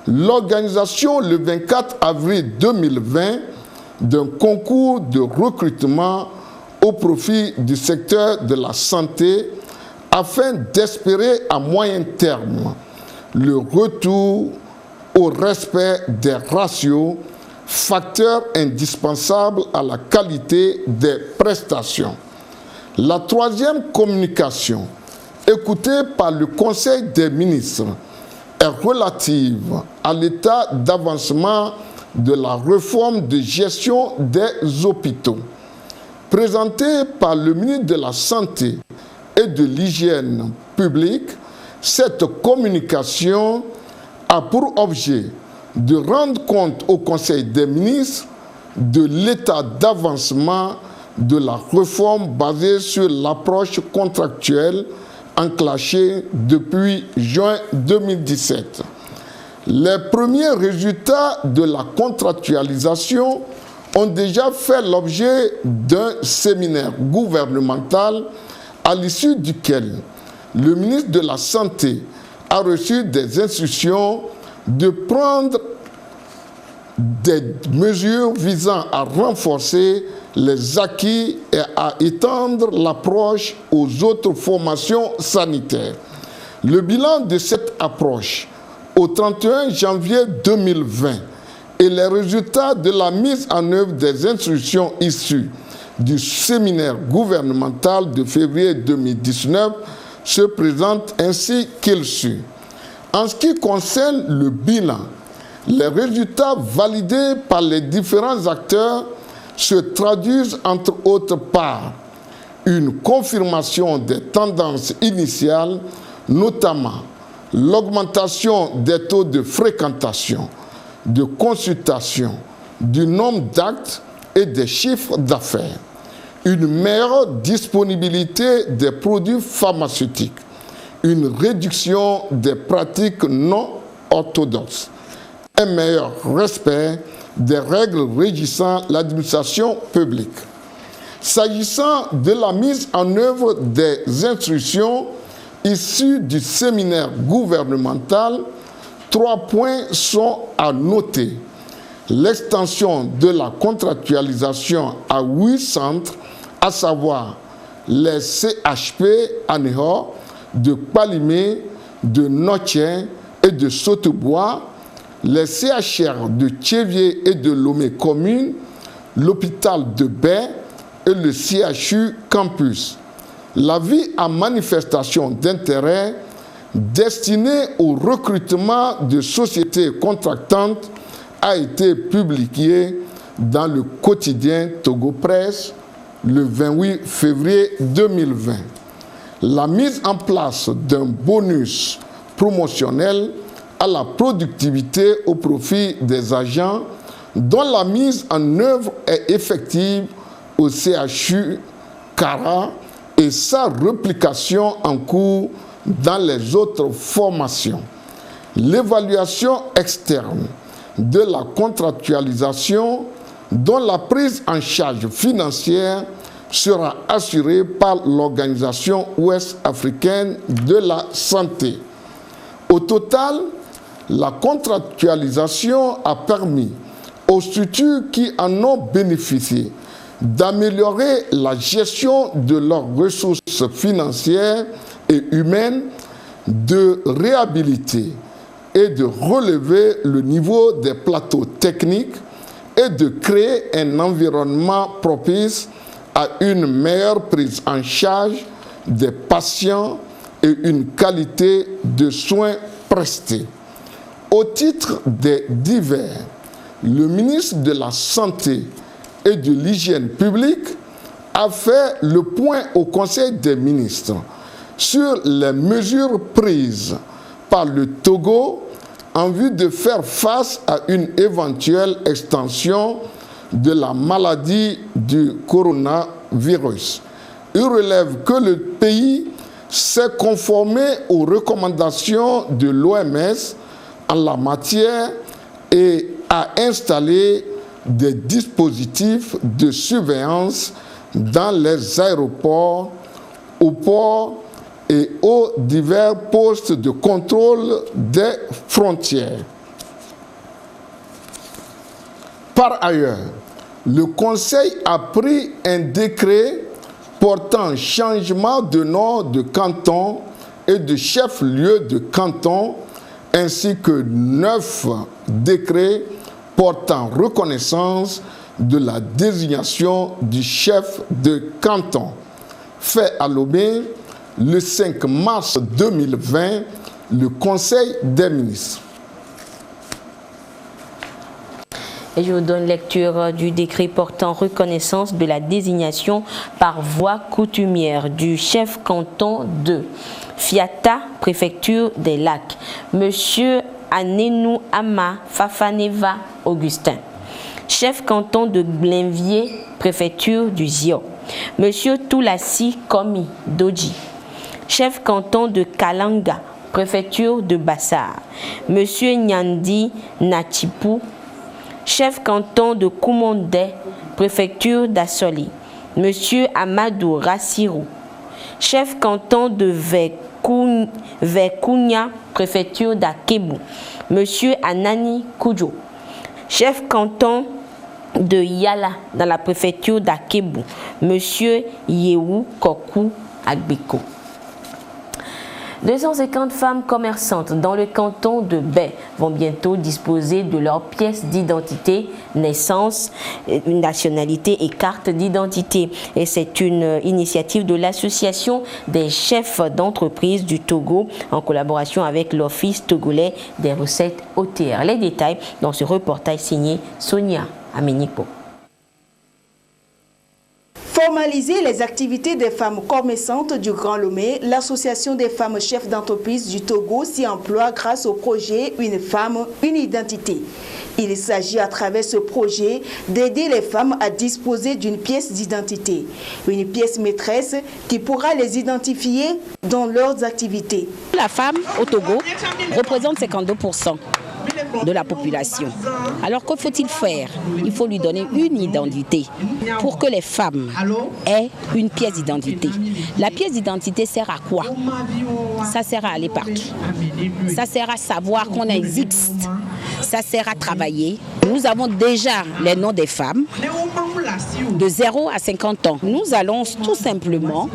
l'organisation le 24 avril 2020 d'un concours de recrutement au profit du secteur de la santé afin d'espérer à moyen terme le retour au respect des ratios, facteur indispensable à la qualité des prestations. La troisième communication, écoutée par le Conseil des ministres, est relative à l'état d'avancement de la réforme de gestion des hôpitaux. Présentée par le ministre de la Santé et de l'Hygiène publique, cette communication a pour objet de rendre compte au Conseil des ministres de l'état d'avancement de la réforme basée sur l'approche contractuelle enclenchée depuis juin 2017. Les premiers résultats de la contractualisation ont déjà fait l'objet d'un séminaire gouvernemental à l'issue duquel le ministre de la Santé a reçu des instructions de prendre des mesures visant à renforcer les acquis et à étendre l'approche aux autres formations sanitaires. Le bilan de cette approche au 31 janvier 2020 et les résultats de la mise en œuvre des instructions issues du séminaire gouvernemental de février 2019 se présentent ainsi qu'il suit. En ce qui concerne le bilan, les résultats validés par les différents acteurs se traduisent entre autres par une confirmation des tendances initiales, notamment l'augmentation des taux de fréquentation, de consultation, du nombre d'actes et des chiffres d'affaires, une meilleure disponibilité des produits pharmaceutiques, une réduction des pratiques non orthodoxes, un meilleur respect des règles régissant l'administration publique. S'agissant de la mise en œuvre des instructions issues du séminaire gouvernemental, 3 points sont à noter. L'extension de la contractualisation à 8 centres, à savoir les CHP à Néhor, de Palimé, de Notien et de Sautebois, les CHR de Tchévier et de Lomé commune, l'hôpital de Baie et le CHU Campus. L'avis à manifestation d'intérêt destiné au recrutement de sociétés contractantes a été publié dans le quotidien Togo Presse le 28 février 2020. La mise en place d'un bonus promotionnel à la productivité au profit des agents dont la mise en œuvre est effective au CHU Cara et sa réplication en cours dans les autres formations. L'évaluation externe de la contractualisation dont la prise en charge financière sera assurée par l'Organisation ouest-africaine de la santé. Au total, la contractualisation a permis aux structures qui en ont bénéficié d'améliorer la gestion de leurs ressources financières et humaines, de réhabiliter et de relever le niveau des plateaux techniques et de créer un environnement propice à une meilleure prise en charge des patients et une qualité de soins prestés. Au titre des divers, le ministre de la Santé et de l'Hygiène publique a fait le point au Conseil des ministres sur les mesures prises par le Togo en vue de faire face à une éventuelle extension de la maladie du coronavirus. Il relève que le pays s'est conformé aux recommandations de l'OMS en la matière et a installé des dispositifs de surveillance dans les aéroports, aux ports et aux divers postes de contrôle des frontières. Par ailleurs, le Conseil a pris un décret portant changement de nom de canton et de chef-lieu de canton, ainsi que 9 décrets portant reconnaissance de la désignation du chef de canton. Fait à Lomé le 5 mars 2020, le Conseil des ministres.
Et je vous donne lecture du décret portant reconnaissance de la désignation par voie coutumière du chef canton de Fiata, préfecture des Lacs, Monsieur Anenou Ama Fafaneva Augustin, chef canton de Blainvier, préfecture du Zio, Monsieur Toulassi Komi Doji, chef canton de Kalanga, préfecture de Bassar, Monsieur Nyandi Nachipou, chef canton de Koumonde, préfecture d'Assoli, Monsieur Amadou Rassirou, chef canton de Vekounia, préfecture d'Akebou, Monsieur Anani Koudjo, chef canton de Yala, dans la préfecture d'Akebou, Monsieur Yewu Kokou Agbeko. 250 femmes commerçantes dans le canton de Baie vont bientôt disposer de leurs pièces d'identité, naissance, nationalité et carte d'identité. Et c'est une initiative de l'Association des chefs d'entreprise du Togo en collaboration avec l'Office togolais des recettes OTR. Les détails dans ce reportage signé Sonia Amenikpo.
formaliser les activités des femmes commerçantes du Grand Lomé, l'association des femmes chefs d'entreprise du Togo s'y emploie grâce au projet Une femme, une identité. Il s'agit à travers ce projet d'aider les femmes à disposer d'une pièce d'identité, une pièce maîtresse qui pourra les identifier dans leurs activités.
La femme au Togo représente 52% de la population. Alors que faut-il faire? Il faut lui donner une identité pour que les femmes aient une pièce d'identité. La pièce d'identité sert à quoi? Ça sert à aller partout. Ça sert à savoir qu'on existe. Ça sert à travailler. Nous avons déjà les noms des femmes de 0 à 50 ans. Nous allons tout simplement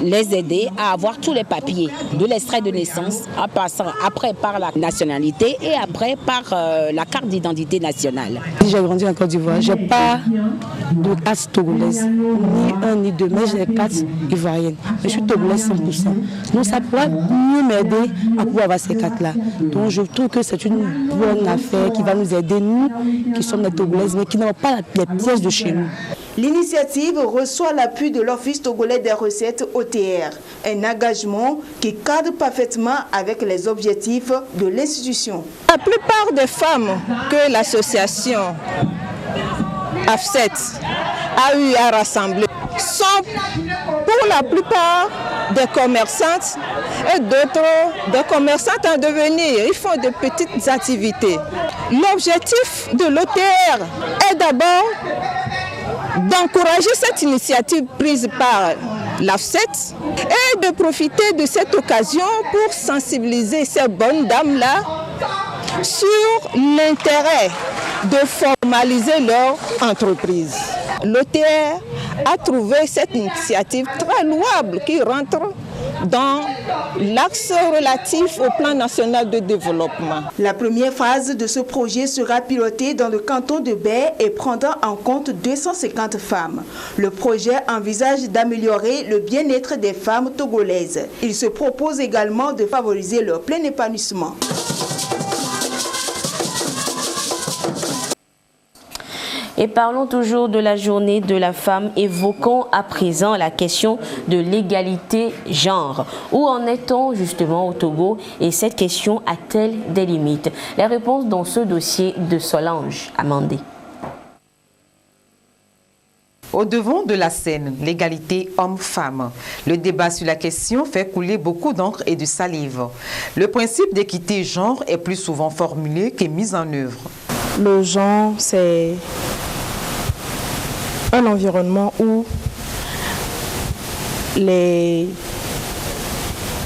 les aider à avoir tous les papiers de l'extrait de naissance, en passant après par la nationalité et après par la carte d'identité nationale.
J'ai grandi en Côte d'Ivoire. Je n'ai pas de carte togolaise, ni un ni deux, mais j'ai des cartes ivoiriennes. Mais je suis togolaise 100%. Donc ça pourrait mieux m'aider à pouvoir avoir ces cartes-là. Donc je trouve que c'est une bonne affaire qui va nous aider, nous qui sommes des togolaises, mais qui n'avons pas les pièces de chez nous.
L'initiative reçoit l'appui de l'Office togolais des recettes OTR, un engagement qui cadre parfaitement avec les objectifs de l'institution.
La plupart des femmes que l'association AFSET a eu à rassembler sont pour la plupart des commerçantes et d'autres des commerçantes en devenir. Ils font de petites activités. L'objectif de l'OTR est d'abord d'encourager cette initiative prise par l'AFSET et de profiter de cette occasion pour sensibiliser ces bonnes dames-là sur l'intérêt de formaliser leur entreprise. L'OTR a trouvé cette initiative très louable qui rentre dans l'axe relatif au plan national de développement.
La première phase de ce projet sera pilotée dans le canton de Baie et prendra en compte 250 femmes. Le projet envisage d'améliorer le bien-être des femmes togolaises. Il se propose également de favoriser leur plein épanouissement.
Et parlons toujours de la journée de la femme, évoquons à présent la question de l'égalité genre. Où en est-on justement au Togo et cette question a-t-elle des limites? Les réponses dans ce dossier de Solange Amandé.
Au devant de la scène, l'égalité homme-femme. Le débat sur la question fait couler beaucoup d'encre et de salive. Le principe d'équité genre est plus souvent formulé que mis en œuvre.
Le genre, c'est un environnement où les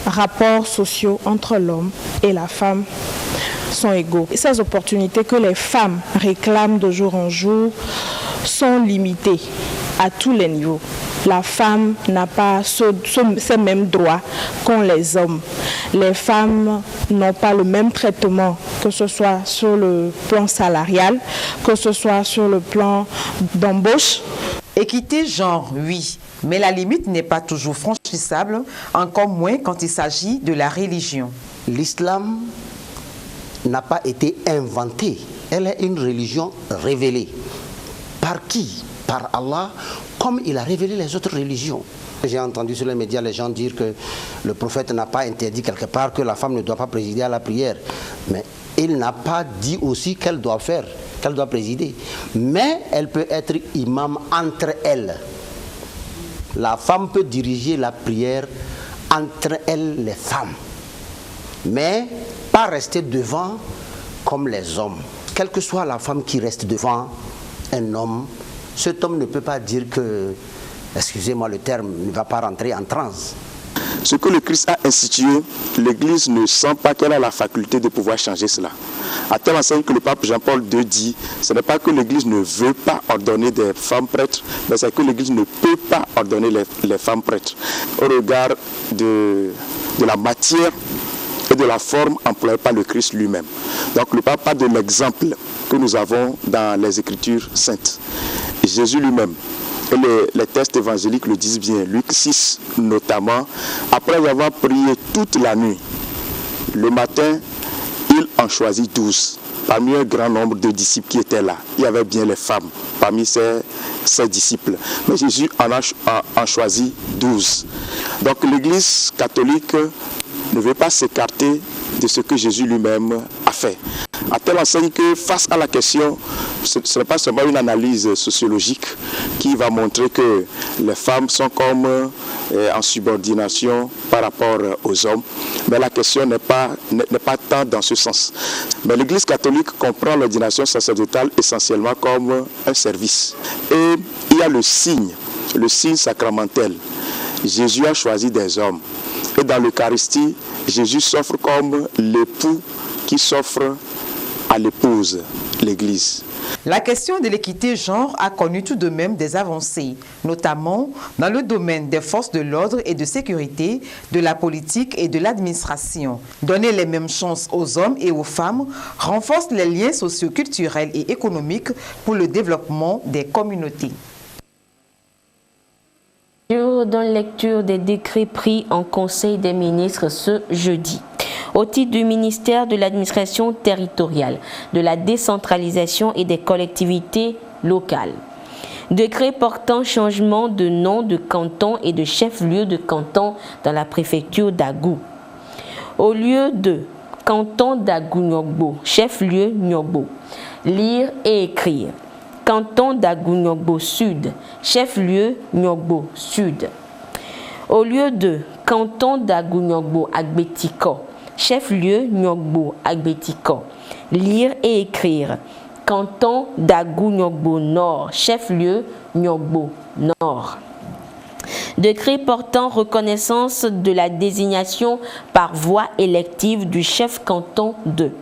rapports sociaux entre l'homme et la femme sont égaux. Et ces opportunités que les femmes réclament de jour en jour sont limitées à tous les niveaux. La femme n'a pas ces mêmes droits qu'ont les hommes. Les femmes n'ont pas le même traitement, que ce soit sur le plan salarial, que ce soit sur le plan d'embauche.
Équité genre, oui, mais la limite n'est pas toujours franchissable, encore moins quand il s'agit de la religion.
L'islam n'a pas été inventé, elle est une religion révélée. Par qui? Par Allah, comme il a révélé les autres religions. J'ai entendu sur les médias les gens dire que le prophète n'a pas interdit quelque part que la femme ne doit pas présider à la prière. Mais il n'a pas dit aussi qu'elle doit faire, qu'elle doit présider. Mais elle peut être imam entre elles. La femme peut diriger la prière entre elles, les femmes. Mais pas rester devant comme les hommes. Quelle que soit la femme qui reste devant un homme, cet homme ne peut pas dire que, excusez-moi le terme, ne va pas rentrer en transe.
Ce que le Christ a institué, l'Église ne sent pas qu'elle a la faculté de pouvoir changer cela. À telle enseigne que le pape Jean-Paul II dit, ce n'est pas que l'Église ne veut pas ordonner des femmes prêtres, mais c'est que l'Église ne peut pas ordonner les femmes prêtres. Au regard de la matière et de la forme employée par le Christ lui-même. Donc le pape parle de l'exemple que nous avons dans les Écritures saintes. Jésus lui-même, et les textes évangéliques le disent bien, Luc 6 notamment, après avoir prié toute la nuit, le matin, il en choisit 12 parmi un grand nombre de disciples qui étaient là, il y avait bien les femmes parmi ses disciples. Mais Jésus en choisit 12. Donc l'Église catholique ne veut pas s'écarter de ce que Jésus lui-même a fait. À telle enseigne que face à la question, ce n'est pas seulement une analyse sociologique qui va montrer que les femmes sont comme en subordination par rapport aux hommes, mais la question n'est pas tant dans ce sens. Mais l'Église catholique comprend l'ordination sacerdotale essentiellement comme un service. Et il y a le signe sacramentel. Jésus a choisi des hommes. Et dans l'Eucharistie, Jésus s'offre comme l'époux qui s'offre à l'épouse, l'Église.
La question de l'équité genre a connu tout de même des avancées, notamment dans le domaine des forces de l'ordre et de sécurité, de la politique et de l'administration. Donner les mêmes chances aux hommes et aux femmes renforce les liens socio-culturels et économiques pour le développement des communautés.
Donne lecture des décrets pris en Conseil des ministres ce jeudi. Au titre du ministère de l'administration territoriale, de la décentralisation et des collectivités locales. Décret portant changement de nom de canton et de chef-lieu de canton dans la préfecture d'Agou. Au lieu de canton d'Agou-Nyogbo, chef-lieu Nyogbo, lire et écrire. Canton d'Agou-Nyogbo Sud, chef-lieu Nyogbo Sud. Au lieu de canton d'Agou-Nyogbo Agbetiko, chef-lieu Nyogbo Agbetiko, lire et écrire. Canton d'Agou-Nyogbo Nord, chef-lieu Nyogbo Nord. Décret portant reconnaissance de la désignation par voie élective du chef canton de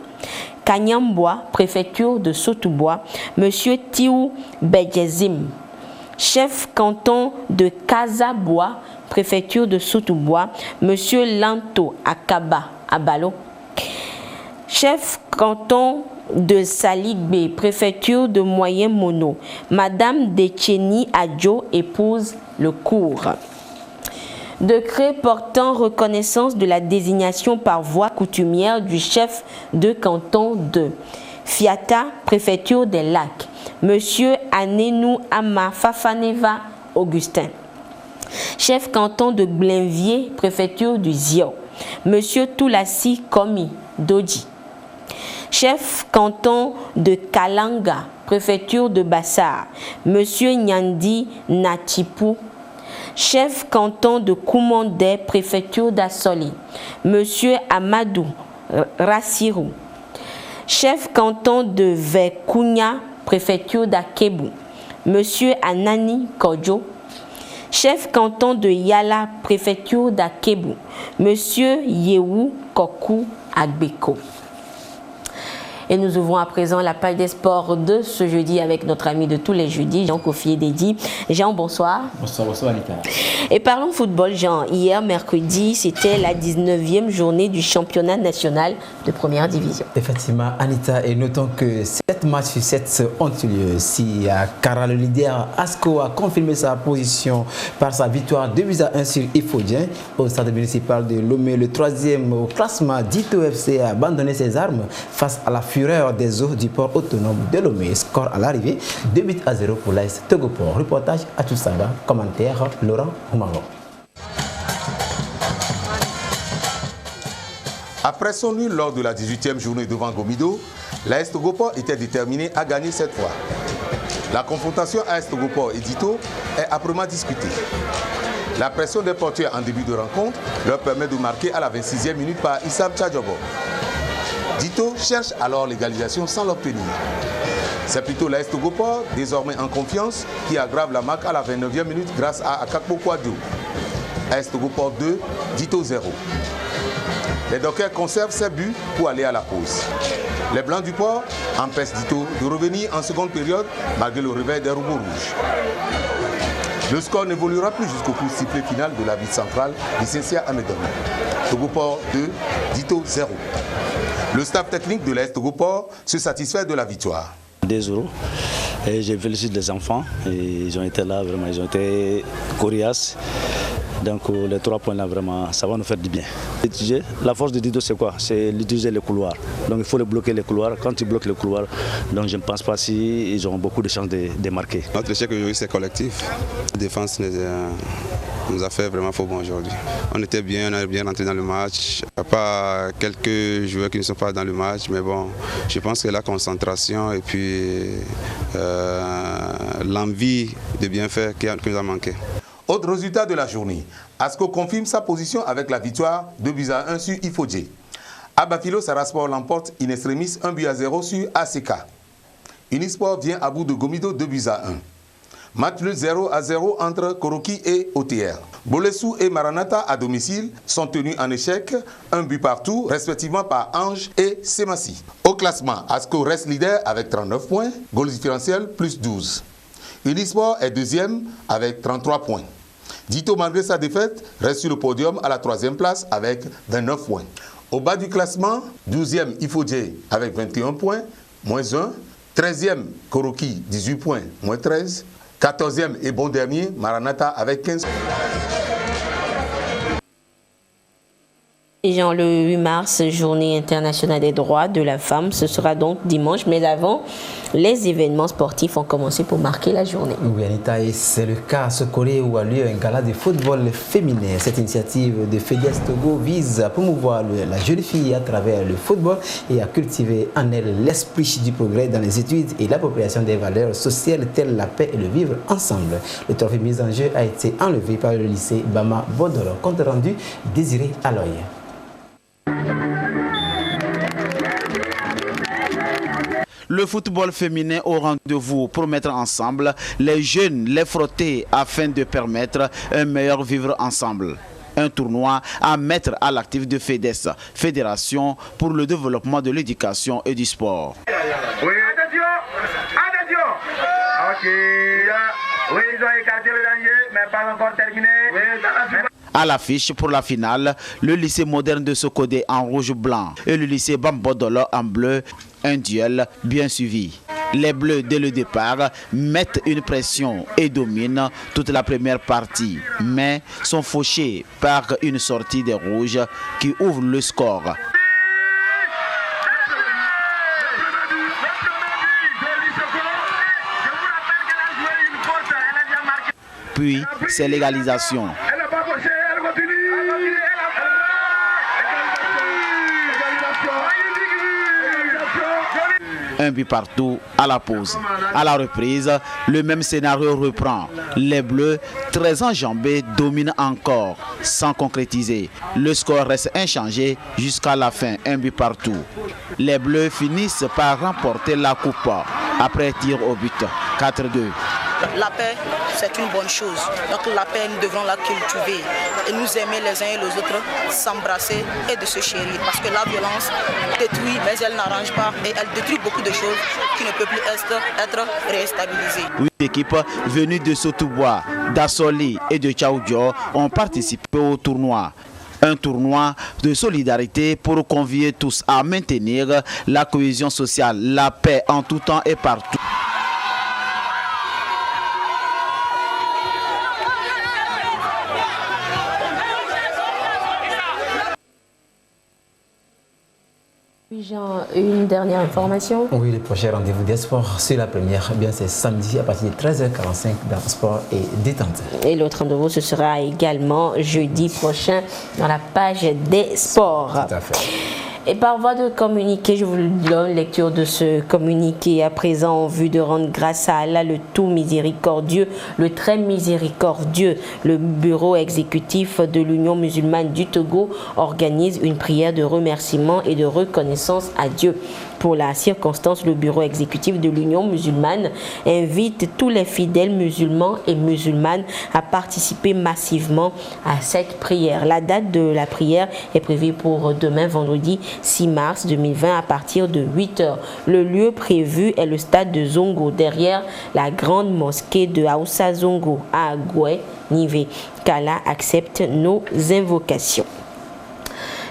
Kanyamboa, préfecture de Sotobois, M. Tiou Bedjezim. Chef canton de Kazabois, préfecture de Sotobois, M. Lanto Akaba Abalo. Chef canton de Saligbe, préfecture de Moyen-Mono, Madame Decheni Adjo épouse le cours. Décret portant reconnaissance de la désignation par voie coutumière du chef de canton de Fiata, préfecture des Lacs, Monsieur Anenou Ama Fafaneva Augustin. Chef canton de Blainvier, préfecture du Zio, Monsieur Toulassi Komi Doji. Chef canton de Kalanga, préfecture de Bassar, Monsieur Nyandi Natipou. Chef canton de Koumondé, préfecture d'Assoli, Monsieur Amadou Rassirou. Chef canton de Vekounia, préfecture d'Akebou, Monsieur Anani Kodjo. Chef canton de Yala, préfecture d'Akebou, Monsieur Yewu Kokou Agbeko. Et nous ouvrons à présent la page des sports de ce jeudi avec notre ami de tous les jeudis, Jean Kofi Dedi. Jean, bonsoir.
Bonsoir Anita.
Et parlons football, Jean. Hier, mercredi, c'était la 19e journée du championnat national de première division.
Effectivement, Anita, et notons que 7 matchs sur 7 ont eu lieu. Si Kara, le leader, Asco a confirmé sa position par sa victoire 2-1 sur Ifodien au stade municipal de Lomé. Le 3e au classement, Dito FC a abandonné ses armes face à la fureur des eaux du port autonome de Lomé. Score à l'arrivée, 2-0 pour l'AS Togoport. Reportage à Toussaba, commentaire Laurent Oumaron.
Après son nul lors de la 18e journée devant Gomido, l'AS Togoport était déterminé à gagner cette fois. La confrontation AS Togoport et Dito est âprement discutée. La pression des portiers en début de rencontre leur permet de marquer à la 26e minute par Issam Tchadjobo. Dito cherche alors l'égalisation sans l'obtenir. C'est plutôt l'AS Togoport, désormais en confiance, qui aggrave la marque à la 29e minute grâce à Akakpo Kwadjo. AS Togoport 2, Dito 0. Les Dockers conservent ses buts pour aller à la pause. Les Blancs du Port empêchent Dito de revenir en seconde période malgré le réveil des robots rouges. Le score n'évoluera plus jusqu'au coup sifflet final de la ville centrale Licencia Amedon. Togoport 2, Dito 0. Le staff technique de l'AS Togoport se satisfait de la victoire.
2-0. Et je félicite les enfants. Et ils ont été là, vraiment, ils ont été coriaces.
Donc les 3 points là vraiment, ça va nous faire du bien. La force de Dido c'est quoi? C'est d'utiliser les couloirs. Donc il faut bloquer les couloirs. Quand ils bloquent les couloirs, donc je ne pense pas s'ils auront beaucoup de chances de marquer.
Notre échec aujourd'hui c'est collectif. La défense nous a fait vraiment faux bon aujourd'hui. On était bien, on est bien rentré dans le match. Il n'y a pas quelques joueurs qui ne sont pas dans le match, mais bon, je pense que la concentration et puis l'envie de bien faire qui nous a manqué.
Autre résultat de la journée, Asco confirme sa position avec la victoire 2-1 sur Ifodje. Abafilo Sarasport l'emporte in extremis 1-0 sur ACK. Unisport vient à bout de Gomido 2-1. Match 0-0 entre Koroki et OTR. Bolesou et Maranata à domicile sont tenus en échec, 1 but partout, respectivement par Ange et Semassi. Au classement, Asco reste leader avec 39 points, goal différentiel plus 12. Unisport est deuxième avec 33 points. Dito, malgré sa défaite, reste sur le podium à la 3e place avec 29 points. Au bas du classement, 12e Ifodje avec 21 points, moins 1. 13e Koroki, 18 points, moins 13. 14e et bon dernier, Maranata avec 15 points.
Jean, le 8 mars, journée internationale des droits de la femme, ce sera donc dimanche, mais avant, les événements sportifs ont commencé pour marquer la journée.
Oui, Anita, et c'est le cas à Sokole où a lieu un gala de football féminin. Cette initiative de FEDES Togo vise à promouvoir la jeune fille à travers le football et à cultiver en elle l'esprit du progrès dans les études et l'appropriation des valeurs sociales telles la paix et le vivre ensemble. Le trophée mis en jeu a été enlevé par le lycée Bama Bodoro. Compte rendu Désiré Aloy.
Le football féminin au rendez-vous pour mettre ensemble les jeunes, les frotter afin de permettre un meilleur vivre ensemble. Un tournoi à mettre à l'actif de FEDES, Fédération pour le développement de l'éducation et du sport.
Oui, attention. Ok, oui, ils ont écarté le danger, mais pas encore terminé.
À l'affiche pour la finale, le lycée moderne de Sokode en rouge-blanc et le lycée Bambodolo en bleu, un duel bien suivi. Les Bleus, dès le départ, mettent une pression et dominent toute la première partie, mais sont fauchés par une sortie des Rouges qui ouvre le score. Puis, c'est l'égalisation. Un but partout à la pause. À la reprise, le même scénario reprend. Les Bleus, très enjambés, dominent encore, sans concrétiser. Le score reste inchangé jusqu'à la fin, un but partout. Les Bleus finissent par remporter la coupe après tir au but, 4-2.
La paix, c'est une bonne chose. Donc la paix, nous devons la cultiver et nous aimer les uns et les autres, s'embrasser et de se chérir. Parce que la violence détruit, mais elle n'arrange pas et elle détruit beaucoup de choses qui ne peuvent plus être réstabilisées.
8 équipes venues de Sotoubois, d'Assoli et de Tchaoudjo ont participé au tournoi. Un tournoi de solidarité pour convier tous à maintenir la cohésion sociale, la paix en tout temps et partout.
Jean, une dernière information.
Oui, le prochain rendez-vous des sports, c'est la première. Bien, c'est samedi à partir de 13h45 dans Sport et Détente.
Et l'autre rendez-vous, ce sera également jeudi prochain dans la page des sports.
Tout à fait.
Et par voie de communiqué, je vous donne lecture de ce communiqué à présent en vue de rendre grâce à Allah le tout miséricordieux, le très miséricordieux. Le bureau exécutif de l'Union musulmane du Togo organise une prière de remerciement et de reconnaissance à Dieu. Pour la circonstance, le bureau exécutif de l'Union musulmane invite tous les fidèles musulmans et musulmanes à participer massivement à cette prière. La date de la prière est prévue pour demain, vendredi 6 mars 2020 à partir de 8h. Le lieu prévu est le stade de Zongo, derrière la grande mosquée de Aoussa Zongo à Agoué, Nivé. Qu'Allah accepte nos invocations.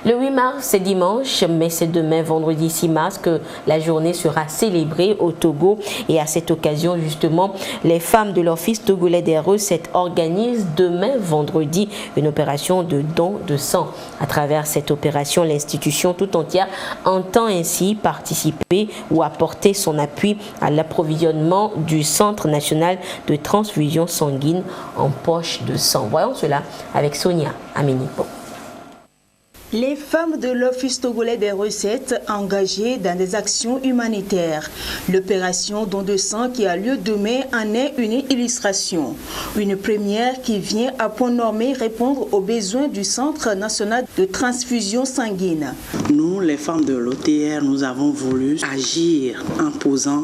Le 8 mars, c'est dimanche, mais c'est demain, vendredi 6 mars, que la journée sera célébrée au Togo. Et à cette occasion, justement, les femmes de l'Office togolais des recettes organisent demain, vendredi, une opération de don de sang. À travers cette opération, l'institution tout entière entend ainsi participer ou apporter son appui à l'approvisionnement du Centre national de transfusion sanguine en poche de sang. Voyons cela avec Sonia Aminipo.
Les femmes de l'Office togolais des recettes engagées dans des actions humanitaires. L'opération don de sang qui a lieu demain en est une illustration. Une première qui vient à point nommé répondre aux besoins du Centre national de transfusion sanguine.
Nous, les femmes de l'OTR, nous avons voulu agir en posant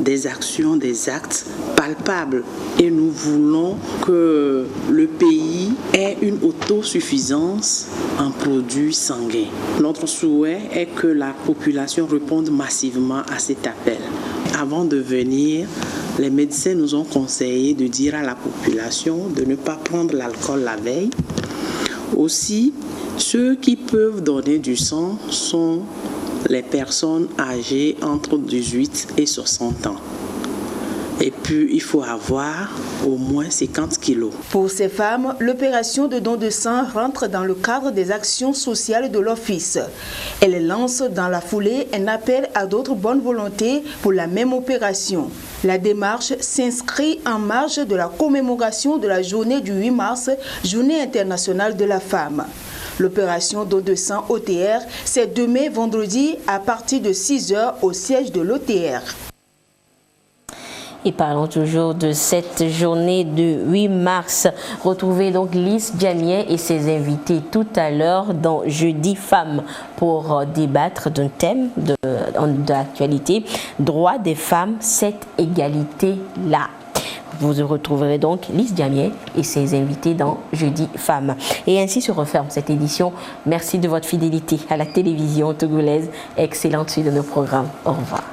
des actions, des actes palpables. Et nous voulons que le pays ait une autosuffisance en produits sanguins. Notre souhait est que la population réponde massivement à cet appel. Avant de venir, les médecins nous ont conseillé de dire à la population de ne pas prendre l'alcool la veille. Aussi, ceux qui peuvent donner du sang sont les personnes âgées entre 18 et 60 ans. Et puis, il faut avoir au moins 50 kilos.
Pour ces femmes, l'opération de don de sang rentre dans le cadre des actions sociales de l'Office. Elle lance dans la foulée un appel à d'autres bonnes volontés pour la même opération. La démarche s'inscrit en marge de la commémoration de la journée du 8 mars, Journée internationale de la femme. L'opération don de sang OTR, c'est demain vendredi à partir de 6 h au siège de l'OTR.
Et parlons toujours de cette journée de 8 mars. Retrouvez donc Lys Djamien et ses invités tout à l'heure dans Jeudi Femmes pour débattre d'un thème de l'actualité. Droit des femmes, cette égalité-là. Vous retrouverez donc Lys Djamien et ses invités dans Jeudi Femmes. Et ainsi se referme cette édition. Merci de votre fidélité à la télévision togolaise. Excellente suite de nos programmes. Au revoir.